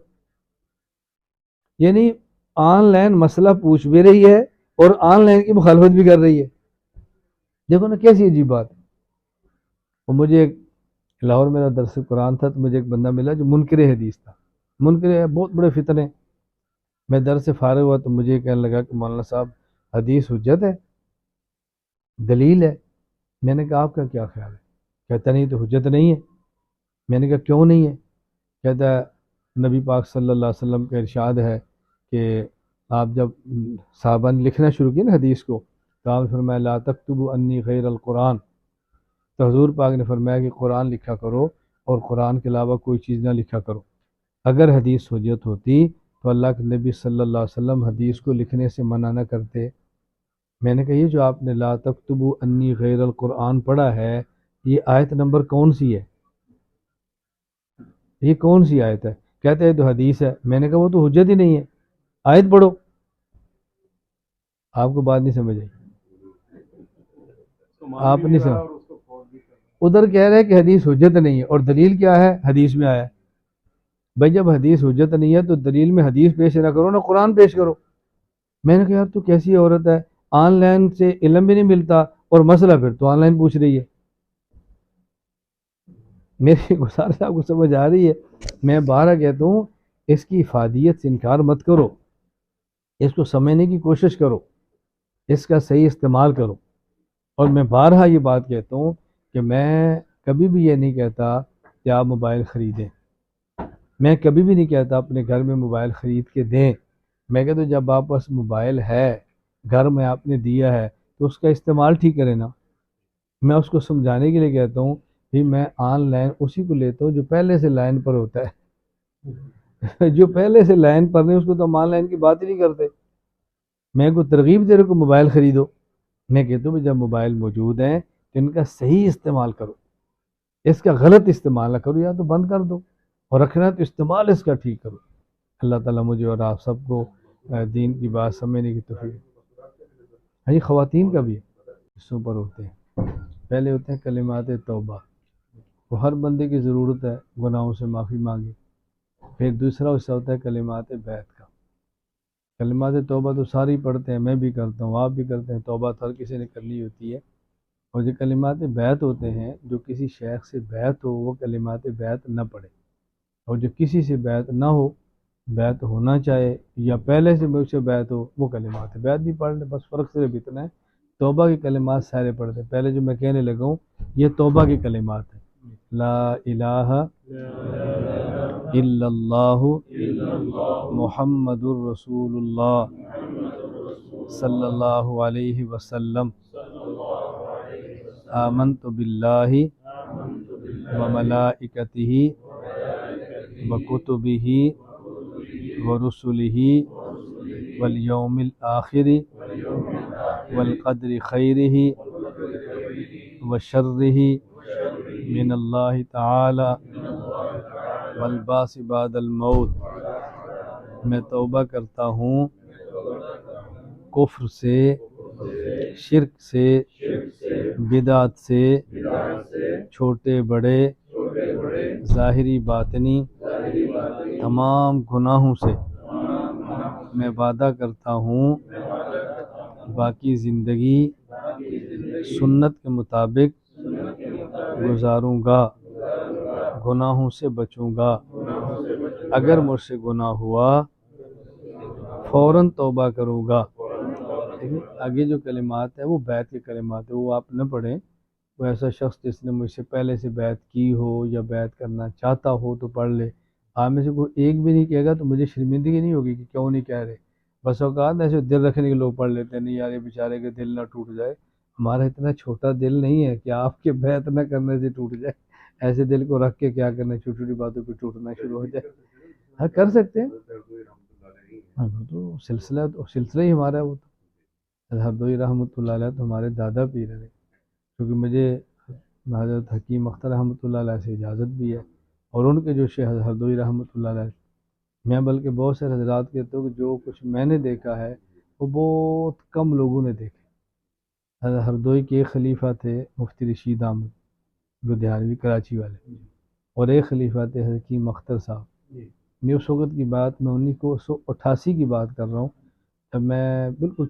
یعنی آن لائن مسئلہ پوچھ بھی رہی ہے اور آن لائن کی مخالفت بھی کر رہی ہے. دیکھو نا کیسی عجیب بات ہے. اور مجھے ایک لاہور میرا درس قرآن تھا تو مجھے ایک بندہ ملا جو منکر حدیث تھا. منکر بہت بڑے فتنے. میں درس سے فارغ ہوا تو مجھے کہنے لگا کہ مولانا صاحب حدیث حجت ہے، دلیل ہے. میں نے کہا آپ کا کیا خیال ہے؟ کہتا نہیں تو حجت نہیں ہے. میں نے کہا کیوں نہیں ہے؟ کہتا ہے نبی پاک صلی اللہ علیہ وسلم کا ارشاد ہے کہ آپ جب صحابہ نے لکھنا شروع کیا نا حدیث کو تو آپ نے فرمایا لا تکتبوا انی غیر القرآن. تو حضور پاک نے فرمایا کہ قرآن لکھا کرو اور قرآن کے علاوہ کوئی چیز نہ لکھا کرو. اگر حدیث حجت ہوتی تو اللہ کے نبی صلی اللہ علیہ وسلم حدیث کو لکھنے سے منع نہ کرتے. میں نے کہا یہ جو آپ نے لا تکتبوا انی غیر القرآن پڑھا ہے یہ آیت نمبر کون سی ہے؟ یہ کون سی آیت ہے؟ کہتے ہیں تو حدیث ہے. میں نے کہا وہ تو حجت ہی نہیں ہے، آیت پڑھو. آپ کو بات نہیں سمجھ آئی؟ آپ نہیں سمجھ. ادھر کہہ رہے کہ حدیث حجت نہیں ہے اور دلیل کیا ہے؟ حدیث میں آیا ہے. بھائی جب حدیث حجت نہیں ہے تو دلیل میں حدیث پیش نہ کرو نا قرآن پیش کرو. میں نے کہا یار تو کیسی عورت ہے، آن لائن سے علم بھی نہیں ملتا اور مسئلہ پھر تو آن لائن پوچھ رہی ہے. میری گزارش آپ کو سمجھ آ رہی ہے؟ میں بارہ کہتا ہوں اس کی افادیت سے انکار مت کرو، اس کو سمجھنے کی کوشش کرو، اس کا صحیح استعمال کرو. اور میں بارہا یہ بات کہتا ہوں کہ میں کبھی بھی یہ نہیں کہتا کہ آپ موبائل خریدیں. میں کبھی بھی نہیں کہتا اپنے گھر میں موبائل خرید کے دیں. میں کہتا ہوں جب آپ پاس موبائل ہے گھر میں آپ نے دیا ہے تو اس کا استعمال ٹھیک کریں نا. میں اس کو سمجھانے کے لیے کہتا ہوں کہ میں آن لائن اسی کو لیتا ہوں جو پہلے سے لائن پر ہوتا ہے. جو پہلے سے لائن پر نہیں اس کو تو ہم آن لائن کی بات ہی نہیں کرتے. میں کو ترغیب دے رہے کو موبائل خریدو. میں کہتا ہوں جب موبائل موجود ہیں تو ان کا صحیح استعمال کرو، اس کا غلط استعمال نہ کرو، یا تو بند کر دو اور رکھنا تو استعمال اس کا ٹھیک کرو. اللہ تعالیٰ مجھے اور آپ سب کو دین کی بات سمجھنے کی توفیق. ہاں جی خواتین کا بھی حصوں پر ہوتے ہیں. پہلے ہوتے ہیں کلمات توبہ، وہ ہر بندے کی ضرورت ہے گناہوں سے معافی مانگے. پھر دوسرا حصہ ہوتا ہے کلمات بیت کا. کلمات توبہ تو ساری پڑھتے ہیں، میں بھی کرتا ہوں، آپ بھی کرتے ہیں. توبہ تو ہر کسی نے کرنی ہوتی ہے. اور جو کلمات بیت ہوتے ہیں جو کسی شیخ سے بیت ہو وہ کلمات بیت نہ پڑھے، اور جو کسی سے بیت نہ ہو، بیت ہونا چاہے یا پہلے سے مجھ سے بیت ہو، وہ کلمات بیت بھی پڑھ لے. بس فرق صرف اتنا ہے توبہ کے کلمات سارے پڑھتے ہیں. پہلے جو میں کہنے لگا ہوں یہ توبہ کے کلمات ہیں. لا الہ الا اللہ محمد الرسول اللہ صلی اللہ علیہ وسلم آمنت باللہ وملائکتہ وکتبہ ورسلہ والیوم الآخر والقدر خیرہ وشرہ من اللہ تعالی والبعث بعد الموت. میں توبہ کرتا ہوں کفر سے، شرک سے، بدعت سے، چھوٹے بڑے ظاہری باطنی تمام گناہوں سے. میں وعدہ کرتا ہوں باقی زندگی سنت کے مطابق گزاروں گا، گناہوں سے بچوں گا. اگر مجھ سے گناہ ہوا فوراً توبہ کروں گا. آگے جو کلمات ہیں وہ بیت کے کلمات ہیں، وہ آپ نہ پڑھیں. وہ ایسا شخص جس نے مجھ سے پہلے سے بیت کی ہو یا بیت کرنا چاہتا ہو تو پڑھ لے. آپ میں سے کوئی ایک بھی نہیں کہے گا تو مجھے شرمندگی نہیں ہوگی کہ کیوں نہیں کہہ رہے. بس اوقات ایسے دل رکھنے کے لوگ پڑھ لیتے ہیں، نہیں یار یہ بیچارے کے دل نہ ٹوٹ جائے. ہمارا اتنا چھوٹا دل نہیں ہے کہ آپ کے بیت نہ کرنے سے ٹوٹ جائے. ایسے دل کو رکھ کے کیا کرنا، چھوٹی چھوٹی باتوں پہ ٹوٹنا شروع ہو جائے. ہاں کر سکتے ہیں. ہاں تو سلسلہ ہی ہمارا ہے. وہ تو ہردوئی رحمۃ اللہ علیہ تو ہمارے دادا پیر ہیں، کیونکہ مجھے حضرت حکیم اختر رحمۃ اللہ علیہ سے اجازت بھی ہے. اور ان کے جو شیخ ہردوئی رحمۃ اللہ علیہ، میں بلکہ بہت سے حضرات کہتا ہوں کہ جو کچھ میں نے دیکھا ہے وہ بہت کم لوگوں نے دیکھا. حضرت ہردوئی کے ایک خلیفہ تھے مفتی رشید احمد لدھیانوی کراچی والے. اور ایک خلیفہ تھے حکیم اختر صاحب. میں اس وقت کی بات، میں 1988 کی بات کر رہا ہوں، جب میں بالکل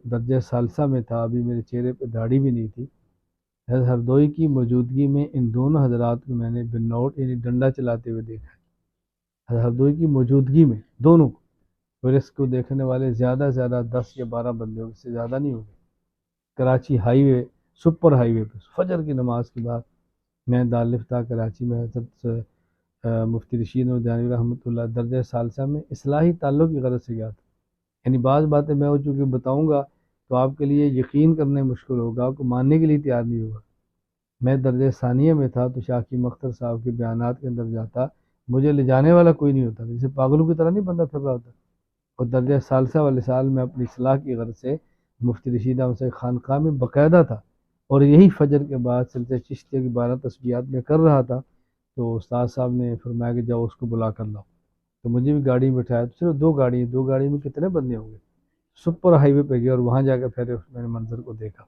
درجہ ثالثہ میں تھا. ابھی میرے چہرے پہ داڑھی بھی نہیں تھی. حضرت ہردوئی کی موجودگی میں ان دونوں حضرات کو میں نے بالنوٹ یعنی ڈنڈا چلاتے ہوئے دیکھا. حضرت ہردوئی کی موجودگی میں دونوں کو. اور اس کو دیکھنے والے زیادہ سے زیادہ 10 یا 12 بندے ہوں، اس سے زیادہ نہیں ہوں گے. کراچی ہائی وے، سپر ہائی وے پہ فجر کی نماز کے بعد میں دارالفتہ کراچی میں حضرت مفتی رشید نوردیانی رحمۃ اللہ درجہ ثالثہ میں اصلاحی تعلق کی غرض سے گیا تھا. یعنی بعض باتیں میں چونکہ بتاؤں گا تو آپ کے لیے یقین کرنے مشکل ہوگا، آپ کو ماننے کے لیے تیار نہیں ہوگا. میں درجہ ثانیہ میں تھا تو شاہ حکیم اختر صاحب کے بیانات کے اندر جاتا، مجھے لے جانے والا کوئی نہیں ہوتا، جیسے پاگلوں کی طرح نہیں بندہ پھر رہا ہوتا. اور درجہ ثالثہ والے سال میں اپنی اصلاح کی غرض سے مفتی رشید احمد سے خانقاہ میں باقاعدہ تھا، اور یہی فجر کے بعد سلسلہ چشتیہ کی 12 تسبیحات میں کر رہا تھا. تو استاد صاحب نے فرمایا کہ جاؤ اس کو بلا کر لاؤ. تو مجھے بھی گاڑی میں بٹھایا. تو صرف دو گاڑی میں کتنے بندے ہوں گے. سپر ہائی وے پہ گیا اور وہاں جا کے پھر میں نے منظر کو دیکھا.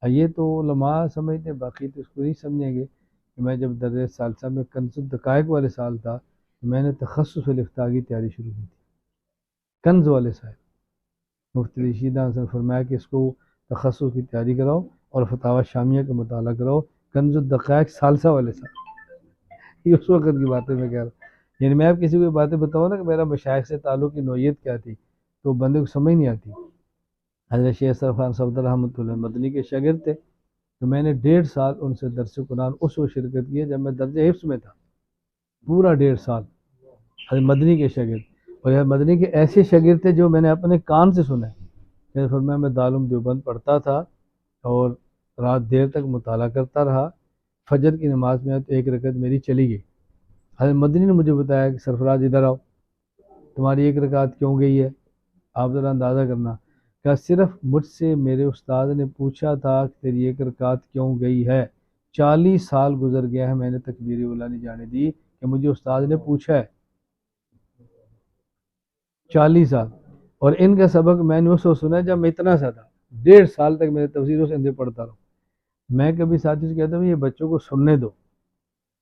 یہ تو علماء سمجھتے ہیں، باقی تو اس کو نہیں سمجھیں گے کہ میں جب درجہ ثالثہ میں کنز الدقائق والے سال تھا تو میں نے تخصص الافتاء کی تیاری شروع کی تھی. کنز والے سال مفتی رشید احمد نے فرمایا کہ اس کو تخصص کی تیاری کراؤ اور فتاوی شامیہ کا مطالعہ کراؤ. کنز الدقائق ثالثہ والے سال. یہ اس وقت کی باتیں میں کہہ رہا ہوں. یعنی میں اب کسی کو باتیں بتاؤں نا کہ میرا مشائخ سے تعلق کی نوعیت کیا تھی تو بندے کو سمجھ نہیں آتی. حضرت شیخ سرفراز صفدر رحمۃ اللہ مدنی کے شاگرد تھے، تو میں نے 1.5 سال ان سے درس قرآن اس وقت شرکت کی جب میں درجہ حفظ میں تھا. پورا 1.5 سال حضرت مدنی کے شاگرد. اور حضرت مدنی کے ایسے شاگرد تھے جو میں نے اپنے کان سے سنا ہے. فرمایا میں دارالعلوم دیوبند پڑھتا تھا اور رات دیر تک مطالعہ کرتا رہا. فجر کی نماز میں تو ایک رکعت میری چلی گئی. حضرت مدنی نے مجھے بتایا کہ سرفراز ادھر آؤ، تمہاری ایک رکعت کیوں گئی ہے؟ آپ ذرا اندازہ کرنا. کہ صرف مجھ سے میرے استاد نے پوچھا تھا کہ تیری ایک رکعت کیوں گئی ہے. 40 سال گزر گیا ہے، میں نے تکبیر اولیٰ نہیں جانے دی کہ مجھے استاد نے پوچھا ہے. 40 سال. اور ان کا سبق میں نے اس وقت سنا جب میں اتنا سا تھا. 1.5 سال تک میرے تفسیر سے اندر پڑھتا رہا. میں کبھی ساتھی سے کہتا ہوں یہ بچوں کو سننے دو.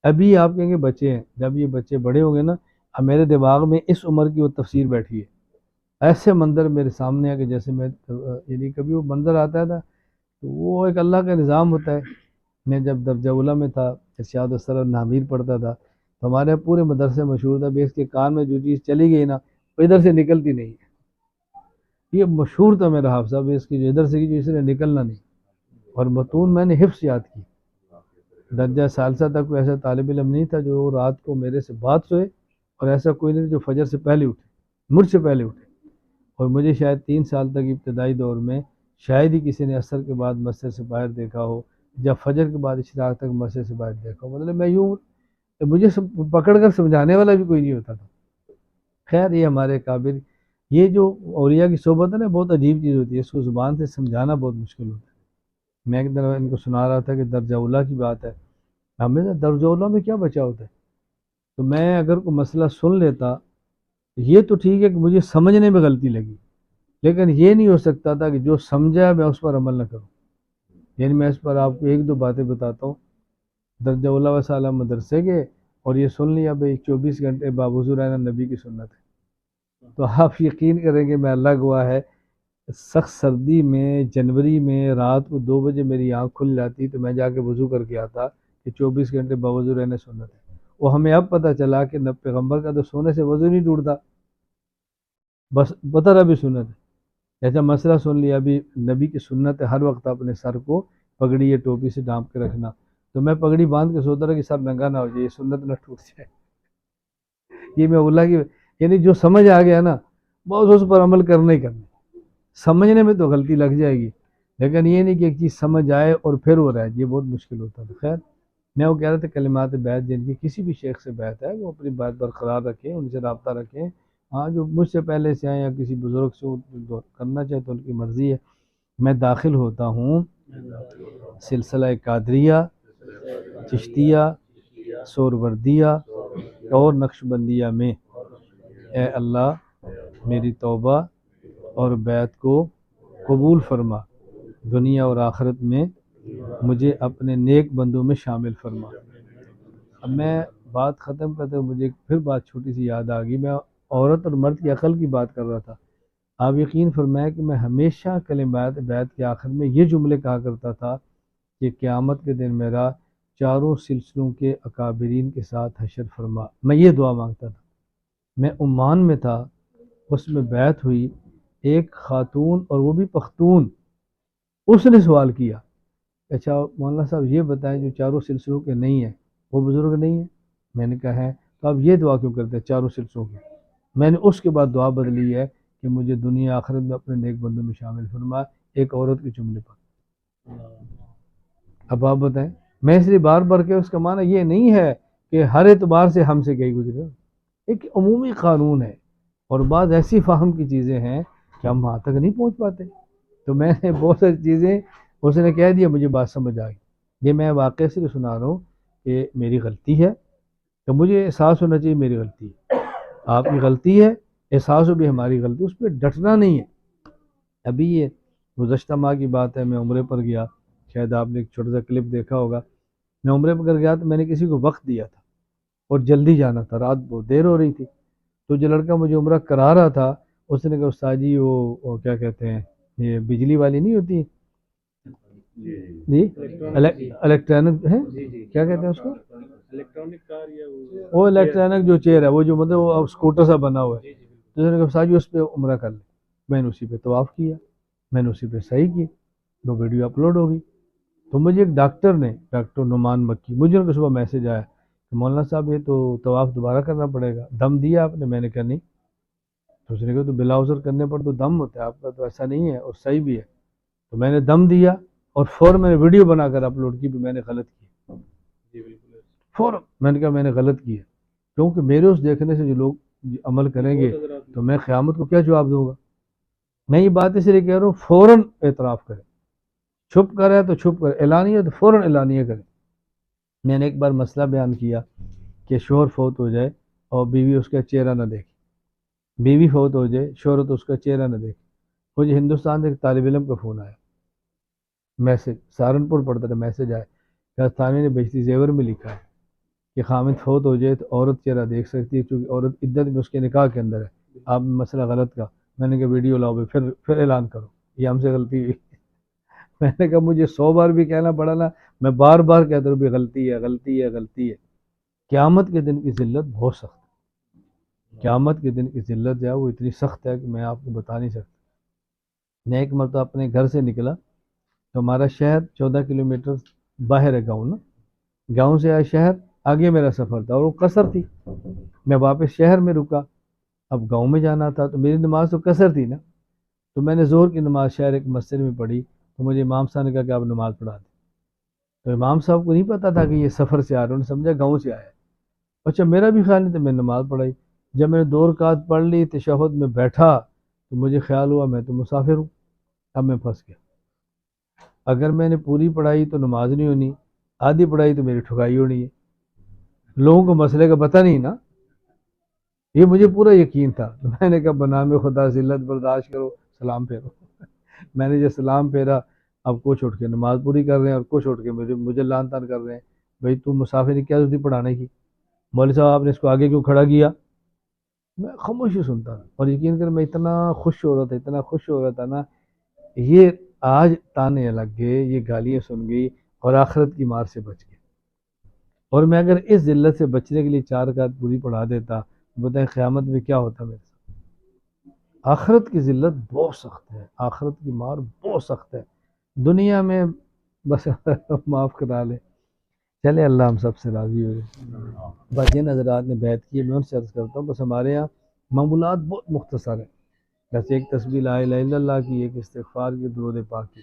ابھی آپ کہیں گے بچے ہیں، جب یہ بچے بڑے ہو گئے نا، اب میرے دماغ میں اس عمر کی وہ تفسیر بیٹھی ہے. ایسے منظر میرے سامنے آ کہ جیسے میں یعنی کبھی وہ منظر آتا تھا تو وہ ایک اللہ کا نظام ہوتا ہے. میں جب درجہ اولیٰ میں تھا، ارشاد السرور نامیر پڑھتا تھا تو ہمارے پورے مدرسے مشہور تھا بھی اس کے کان میں جو چیز چلی گئی نا وہ ادھر سے نکلتی نہیں. یہ مشہور تھا میرا حافظہ بھی، اس کی جو ادھر سے کی جو اس نے نکلنا نہیں. اور متون میں نے حفظ یاد کی. درجہ ثالثہ تک کوئی ایسا طالب علم نہیں تھا جو رات کو میرے سے بات سوئے، اور ایسا کوئی نہیں تھا جو فجر سے پہلے اٹھے، مجھ سے پہلے اٹھے. اور مجھے شاید 3 سال تک ابتدائی دور میں شاید ہی کسی نے عصر کے بعد مسجد سے باہر دیکھا ہو، جب فجر کے بعد اشراق تک مسجد سے باہر دیکھا ہو. مطلب میں یوں مجھے پکڑ کر سمجھانے والا بھی کوئی نہیں ہوتا تھا. خیر یہ ہمارے قابل، یہ جو اولیاء کی صحبت ہے نا بہت عجیب چیز ہوتی ہے، اس کو زبان سے سمجھانا بہت مشکل ہوتا ہے. میں ایک دن ان کو سنا رہا تھا کہ درجہ اولیٰ کی بات ہے. ہمیں درجہ اولیٰ میں کیا بچا ہوتا ہے؟ تو میں اگر کوئی مسئلہ سن لیتا، یہ تو ٹھیک ہے کہ مجھے سمجھنے میں غلطی لگی، لیکن یہ نہیں ہو سکتا تھا کہ جو سمجھا میں اس پر عمل نہ کروں. یعنی میں اس پر آپ کو 1-2 باتیں بتاتا ہوں. درجہ اولیٰ و ثالثہ مدرسے کے اور یہ سن لیا بھائی 24 گھنٹے بابوضو رہنا نبی کی سنت ہے. تو آپ یقین کریں گے، میں اللہ گواہ ہے، سخت سردی میں جنوری میں رات کو 2 بجے میری آنکھ کھل جاتی تو میں جا کے وضو کر کے آتا کہ 24 گھنٹے باوضو رہنے سنت ہے. وہ ہمیں اب پتہ چلا کہ پیغمبر کا تو سونے سے وضو نہیں ٹوٹتا، بس پتہ رہا بھی سنت ہے. ایسا مسئلہ سن لیا ابھی نبی کی سنت ہے ہر وقت اپنے سر کو پگڑی یا ٹوپی سے ڈھانپ کے رکھنا. تو میں پگڑی باندھ کے سوتا رہا کہ سر ننگا نہ ہو جائے، یہ سنت نہ ٹوٹ جائے. یہ میں اللہ کی یعنی جو سمجھ آ گیا نا بہت اس پر عمل کرنا ہی کرنا. سمجھنے میں تو غلطی لگ جائے گی، لیکن یہ نہیں کہ ایک چیز سمجھ آئے اور پھر وہ رہے، یہ بہت مشکل ہوتا ہے. خیر میں وہ کہہ رہا تھا کلمات بیعت جن کی کسی بھی شیخ سے بیعت ہے وہ اپنی بات برقرار رکھیں، ان سے رابطہ رکھیں. ہاں جو مجھ سے پہلے سے آئیں یا کسی بزرگ سے کرنا چاہے تو ان کی مرضی ہے. میں داخل ہوتا ہوں سلسلہ قادریہ، چشتیہ، سہروردیہ اور نقشبندیہ میں. اے اللہ میری توبہ اور بیعت کو قبول فرما، دنیا اور آخرت میں مجھے اپنے نیک بندوں میں شامل فرما. اب میں بات ختم کرتے ہوئے مجھے پھر بات چھوٹی سی یاد آ گئی، میں عورت اور مرد کی عقل کی بات کر رہا تھا۔ آپ یقین فرمائیں کہ میں ہمیشہ کلمات بیعت کے آخر میں یہ جملے کہا کرتا تھا کہ قیامت کے دن میرا چاروں سلسلوں کے اکابرین کے ساتھ حشر فرما، میں یہ دعا مانگتا تھا۔ میں عمان میں تھا، اس میں بیعت ہوئی، ایک خاتون اور وہ بھی پختون، اس نے سوال کیا، اچھا مولانا صاحب یہ بتائیں جو چاروں سلسلوں کے نہیں ہیں وہ بزرگ نہیں ہیں؟ میں نے کہا ہے، تو آپ یہ دعا کیوں کرتے ہیں چاروں سلسلوں کی؟ میں نے اس کے بعد دعا بدلی ہے کہ مجھے دنیا آخرت میں اپنے نیک بندوں میں شامل فرما، ایک عورت کے جملے پر۔ اب آپ بتائیں، میں اس لیے بار بار کہ اس کا معنی یہ نہیں ہے کہ ہر اعتبار سے ہم سے گئی گزرے، ایک عمومی قانون ہے، اور بعض ایسی فہم کی چیزیں ہیں کہ ہم وہاں تک نہیں پہنچ پاتے۔ تو میں نے بہت ساری چیزیں اس نے کہہ دیا، مجھے بات سمجھ آ گئی۔ یہ میں واقعے سے سنا رہا ہوں کہ میری غلطی ہے، تو مجھے احساس ہونا چاہیے میری غلطی ہے، آپ کی غلطی ہے، احساس ہو بھی ہماری غلطی، اس پہ ڈٹنا نہیں ہے۔ ابھی یہ گزشتہ ماہ کی بات ہے، میں عمرے پر گیا، شاید آپ نے ایک چھوٹا سا کلپ دیکھا ہوگا۔ میں عمرے پر گیا تو میں نے کسی کو وقت دیا تھا اور جلدی جانا تھا، رات بہت دیر ہو رہی تھی، تو جو لڑکا مجھے عمرہ کرا رہا تھا اس نے کہا استاد جی وہ کیا کہتے ہیں، یہ بجلی والی نہیں ہوتی جی، الیکٹرانک ہے، کیا کہتے ہیں اس کو، الیکٹرانک کار یا وہ الیکٹرانک جو چیئر ہے، وہ جو مطلب وہ اسکوٹر سا بنا ہوا ہے، تو اس نے کہا استاد جی اس پہ عمرہ کر لیں۔ میں نے اسی پہ طواف کیا، میں نے اسی پہ صحیح کی، وہ ویڈیو اپلوڈ ہو گئی۔ تو مجھے ایک ڈاکٹر نے، ڈاکٹر نعمان مکی، مجھے ان کو صبح میسج آیا کہ مولانا صاحب یہ تو طواف دوبارہ کرنا پڑے گا، دم دیا آپ نے؟ میں نے کہا نہیں۔ تو اس نے کہا تو بلا عذر کرنے پر تو دم ہوتا ہے، آپ کا تو ایسا نہیں ہے اور صحیح بھی ہے۔ تو میں نے دم دیا اور فوراً میں نے ویڈیو بنا کر اپلوڈ کی بھی میں نے غلط کیا، فوراً میں نے کہا میں نے غلط کیا، کیونکہ میرے اس دیکھنے سے جو لوگ عمل کریں گے تو میں قیامت کو کیا جواب دوں گا؟ میں یہ بات اس لیے کہہ رہا ہوں، فوراً اعتراف کرے، چھپ کر ہے تو چھپ کر، اعلانیہ تو فوراً اعلانیہ کرے۔ میں نے ایک بار مسئلہ بیان کیا کہ شوہر فوت ہو جائے اور بیوی اس کا چہرہ نہ دیکھے، بیوی فوت ہو جائے شوہر تو اس کا چہرہ نہ دیکھے۔ مجھے ہندوستان سے ایک طالب علم کا فون آیا، میسج سہارنپور پڑتا تھا، میسج آیا کہ ثانوی نے بجتی زیور میں لکھا ہے کہ خامد فوت ہو جائے تو عورت چہرہ دیکھ سکتی ہے، کیونکہ عورت عدت میں اس کے نکاح کے اندر ہے، آپ مسئلہ غلط کا۔ میں نے کہا ویڈیو لاؤ بھائی، پھر اعلان کرو، یہ ہم سے غلطی ہوئی۔ میں نے کہا مجھے 100 بار بھی کہنا پڑا نا، میں بار بار کہتا ہوں بھی غلطی ہے غلطی ہے غلطی ہے۔ قیامت کے دن کی ذلت بہت سخت ہے، قیامت کے دن کی ذلت جو ہے وہ اتنی سخت ہے کہ میں آپ کو بتا نہیں سکتا۔ میں ایک مرتبہ اپنے گھر سے نکلا تو ہمارا شہر 14 کلومیٹر باہر ہے، گاؤں نا، گاؤں سے آیا شہر، آگے میرا سفر تھا اور وہ قصر تھی، میں واپس شہر میں رکا، اب گاؤں میں جانا تھا تو میری نماز تو قصر تھی نا، تو میں نے ظہر کی نماز شہر ایک مسجد میں پڑھی، تو مجھے امام صاحب نے کہا کہ آپ نماز پڑھا دیں۔ تو امام صاحب کو نہیں پتا تھا کہ یہ سفر سے آ رہا ہے، انہوں نے سمجھا گاؤں سے آیا ہے۔ اچھا میرا بھی خیال نہیں تھا، میں نماز پڑھائی، جب میں نے 2 رکعت پڑھ لی تشہد میں بیٹھا تو مجھے خیال ہوا میں تو مسافر ہوں، اب میں پھنس گیا، اگر میں نے پوری پڑھائی تو نماز نہیں ہونی، آدھی پڑھائی تو میری ٹھکائی ہونی ہے، لوگوں کو مسئلے کا پتہ نہیں نا، یہ مجھے پورا یقین تھا۔ تو میں نے کہا بنام خدا ذلت برداشت کرو، سلام پھیرو۔ میں نے جب سلام پھیرا، اب کچھ اٹھ کے نماز پوری کر رہے ہیں اور کچھ اٹھ کے مجھے لان تان کر رہے ہیں، بھائی تم مسافر کی کیا ضرورت تھی پڑھانے کی، مولوی صاحب آپ نے اس کو آگے کیوں کھڑا کیا؟ میں خاموشی سنتا تھا اور یقین کر میں اتنا خوش ہو رہا تھا، اتنا خوش ہو رہا تھا نا، یہ آج تانے لگ گئے، یہ گالیاں سن گئی اور آخرت کی مار سے بچ گئے۔ اور میں اگر اس ذلت سے بچنے کے لیے 4 رکعت پوری پڑھا دیتا، بتائیں قیامت میں کیا ہوتا میرے ساتھ؟ آخرت کی ذلت بہت سخت ہے، آخرت کی مار بہت سخت ہے، دنیا میں بس معاف کرا لے، چلے اللہ ہم سب سے راضی ہو جائے۔ بس جن حضرات نے بیعت کی ہے میں ان سے عرض کرتا ہوں، بس ہمارے یہاں معمولات بہت مختصر ہیں، جیسے ایک تسبیح لا الہ الا اللہ کی، ایک استغفار کی، درود پاک کی،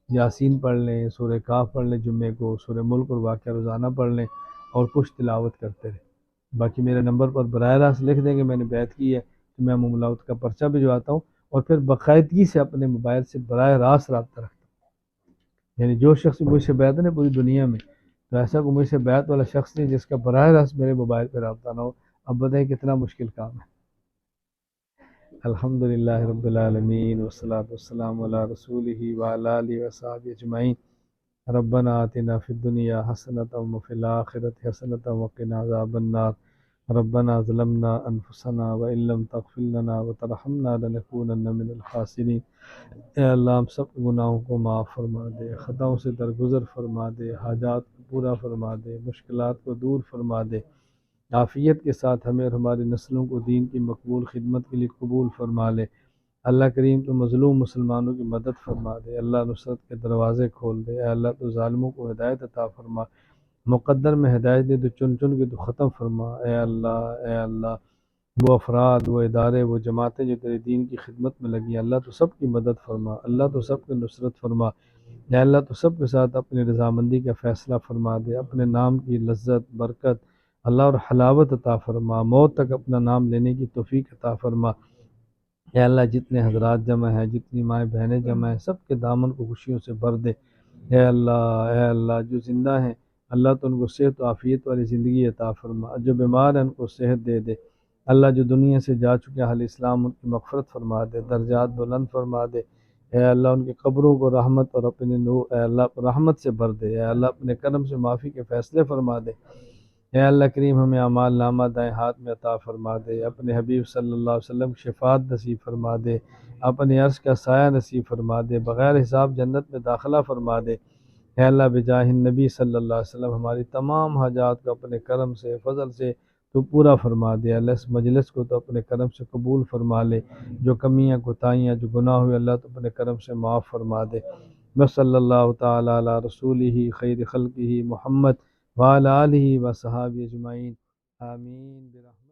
یاسین پڑھ لیں، سورہ کاف پڑھ لیں جمعے کو، سورہ ملک اور واقعہ روزانہ پڑھ لیں اور کچھ تلاوت کرتے رہیں۔ باقی میرے نمبر پر براہ راست لکھ دیں کہ میں نے بیعت کی ہے، تو میں معاملات کا پرچہ بھجواتا ہوں اور پھر باقاعدگی سے اپنے موبائل سے براہ راست رابطہ رکھتا ہوں۔ یعنی جو شخص مجھ سے بیعت ہے پوری دنیا میں، تو ایسا کوئی مجھ سے بیعت والا شخص نہیں جس کا براہ راست میرے موبائل پہ رابطہ نہ ہو۔ اب بتائیں کتنا مشکل کام ہے۔ الحمدللہ رب العالمین والصلاة والسلام علی رسولہ وعلی آلہ وصحبہ اجمعین۔ ربنا آتنا فی الدنیا حسنۃ وفی الآخرۃ حسنۃ وقنا عذاب النار ربنا ظلمنا انفسنا وان لم تغفر لنا وترحمنا لنکونن من الخاسرین۔ اے اللہ ہم سب کے گناہوں کو معاف فرما دے، خطاؤں سے درگزر فرما دے، حاجات کو پورا فرما دے، مشکلات کو دور فرما دے، عافیت کے ساتھ ہمیں اور ہماری نسلوں کو دین کی مقبول خدمت کے لیے قبول فرما لے۔ اللہ کریم تو مظلوم مسلمانوں کی مدد فرما دے، اللہ نصرت کے دروازے کھول دے، اے اللہ تو ظالموں کو ہدایت عطا فرما، مقدر میں ہدایت دے تو چن چن کے تو ختم فرما۔ اے اللہ، اے اللہ، وہ افراد، وہ ادارے، وہ جماعتیں جو تیرے دین کی خدمت میں لگی ہیں، اللہ تو سب کی مدد فرما، اللہ تو سب کی نصرت فرما، اے اللہ تو سب کے ساتھ اپنی رضامندی کا فیصلہ فرما دے، اپنے نام کی لذت، برکت، اللہ اور حلاوت عطا فرما، موت تک اپنا نام لینے کی توفیق عطا فرما۔ اے اللہ جتنے حضرات جمع ہیں، جتنی مائیں بہنیں جمع ہیں، سب کے دامن کو خوشیوں سے بھر دے۔ اے اللہ، اے اللہ، جو زندہ ہیں اللہ تو ان کو صحت و عافیت والی زندگی عطا فرما، جو بیمار ہیں ان کو صحت دے دے۔ اللہ جو دنیا سے جا چکے اہل اسلام ان کی مغفرت فرما دے، درجات بلند فرما دے۔ اے اللہ ان کی قبروں کو رحمت اور اپنے نور، اے اللہ رحمت سے بھر دے، اے اللہ اپنے کرم سے معافی کے فیصلے فرما دے۔ اے اللہ کریم ہمیں اعمال نامہ دائیں ہاتھ میں عطا فرما دے، اپنے حبیب صلی اللہ علیہ وسلم کی شفاعت نصیب فرما دے، اپنے عرش کا سایہ نصیب فرما دے، بغیر حساب جنت میں داخلہ فرما دے۔ اے اللہ بجاہ النبی صلی اللہ علیہ وسلم ہماری تمام حاجات کو اپنے کرم سے، فضل سے تو پورا فرما دے۔ اللہ اس مجلس کو تو اپنے کرم سے قبول فرما لے، جو کمیاں کوتاہیاں جو گناہ ہوئے اللہ تو اپنے کرم سے معاف فرما دے۔ وصلی اللہ تعالی علی رسولہ خیر خلقہ محمد وعلی آلہ وصحابہ اجمعین، آمین برحمتہ۔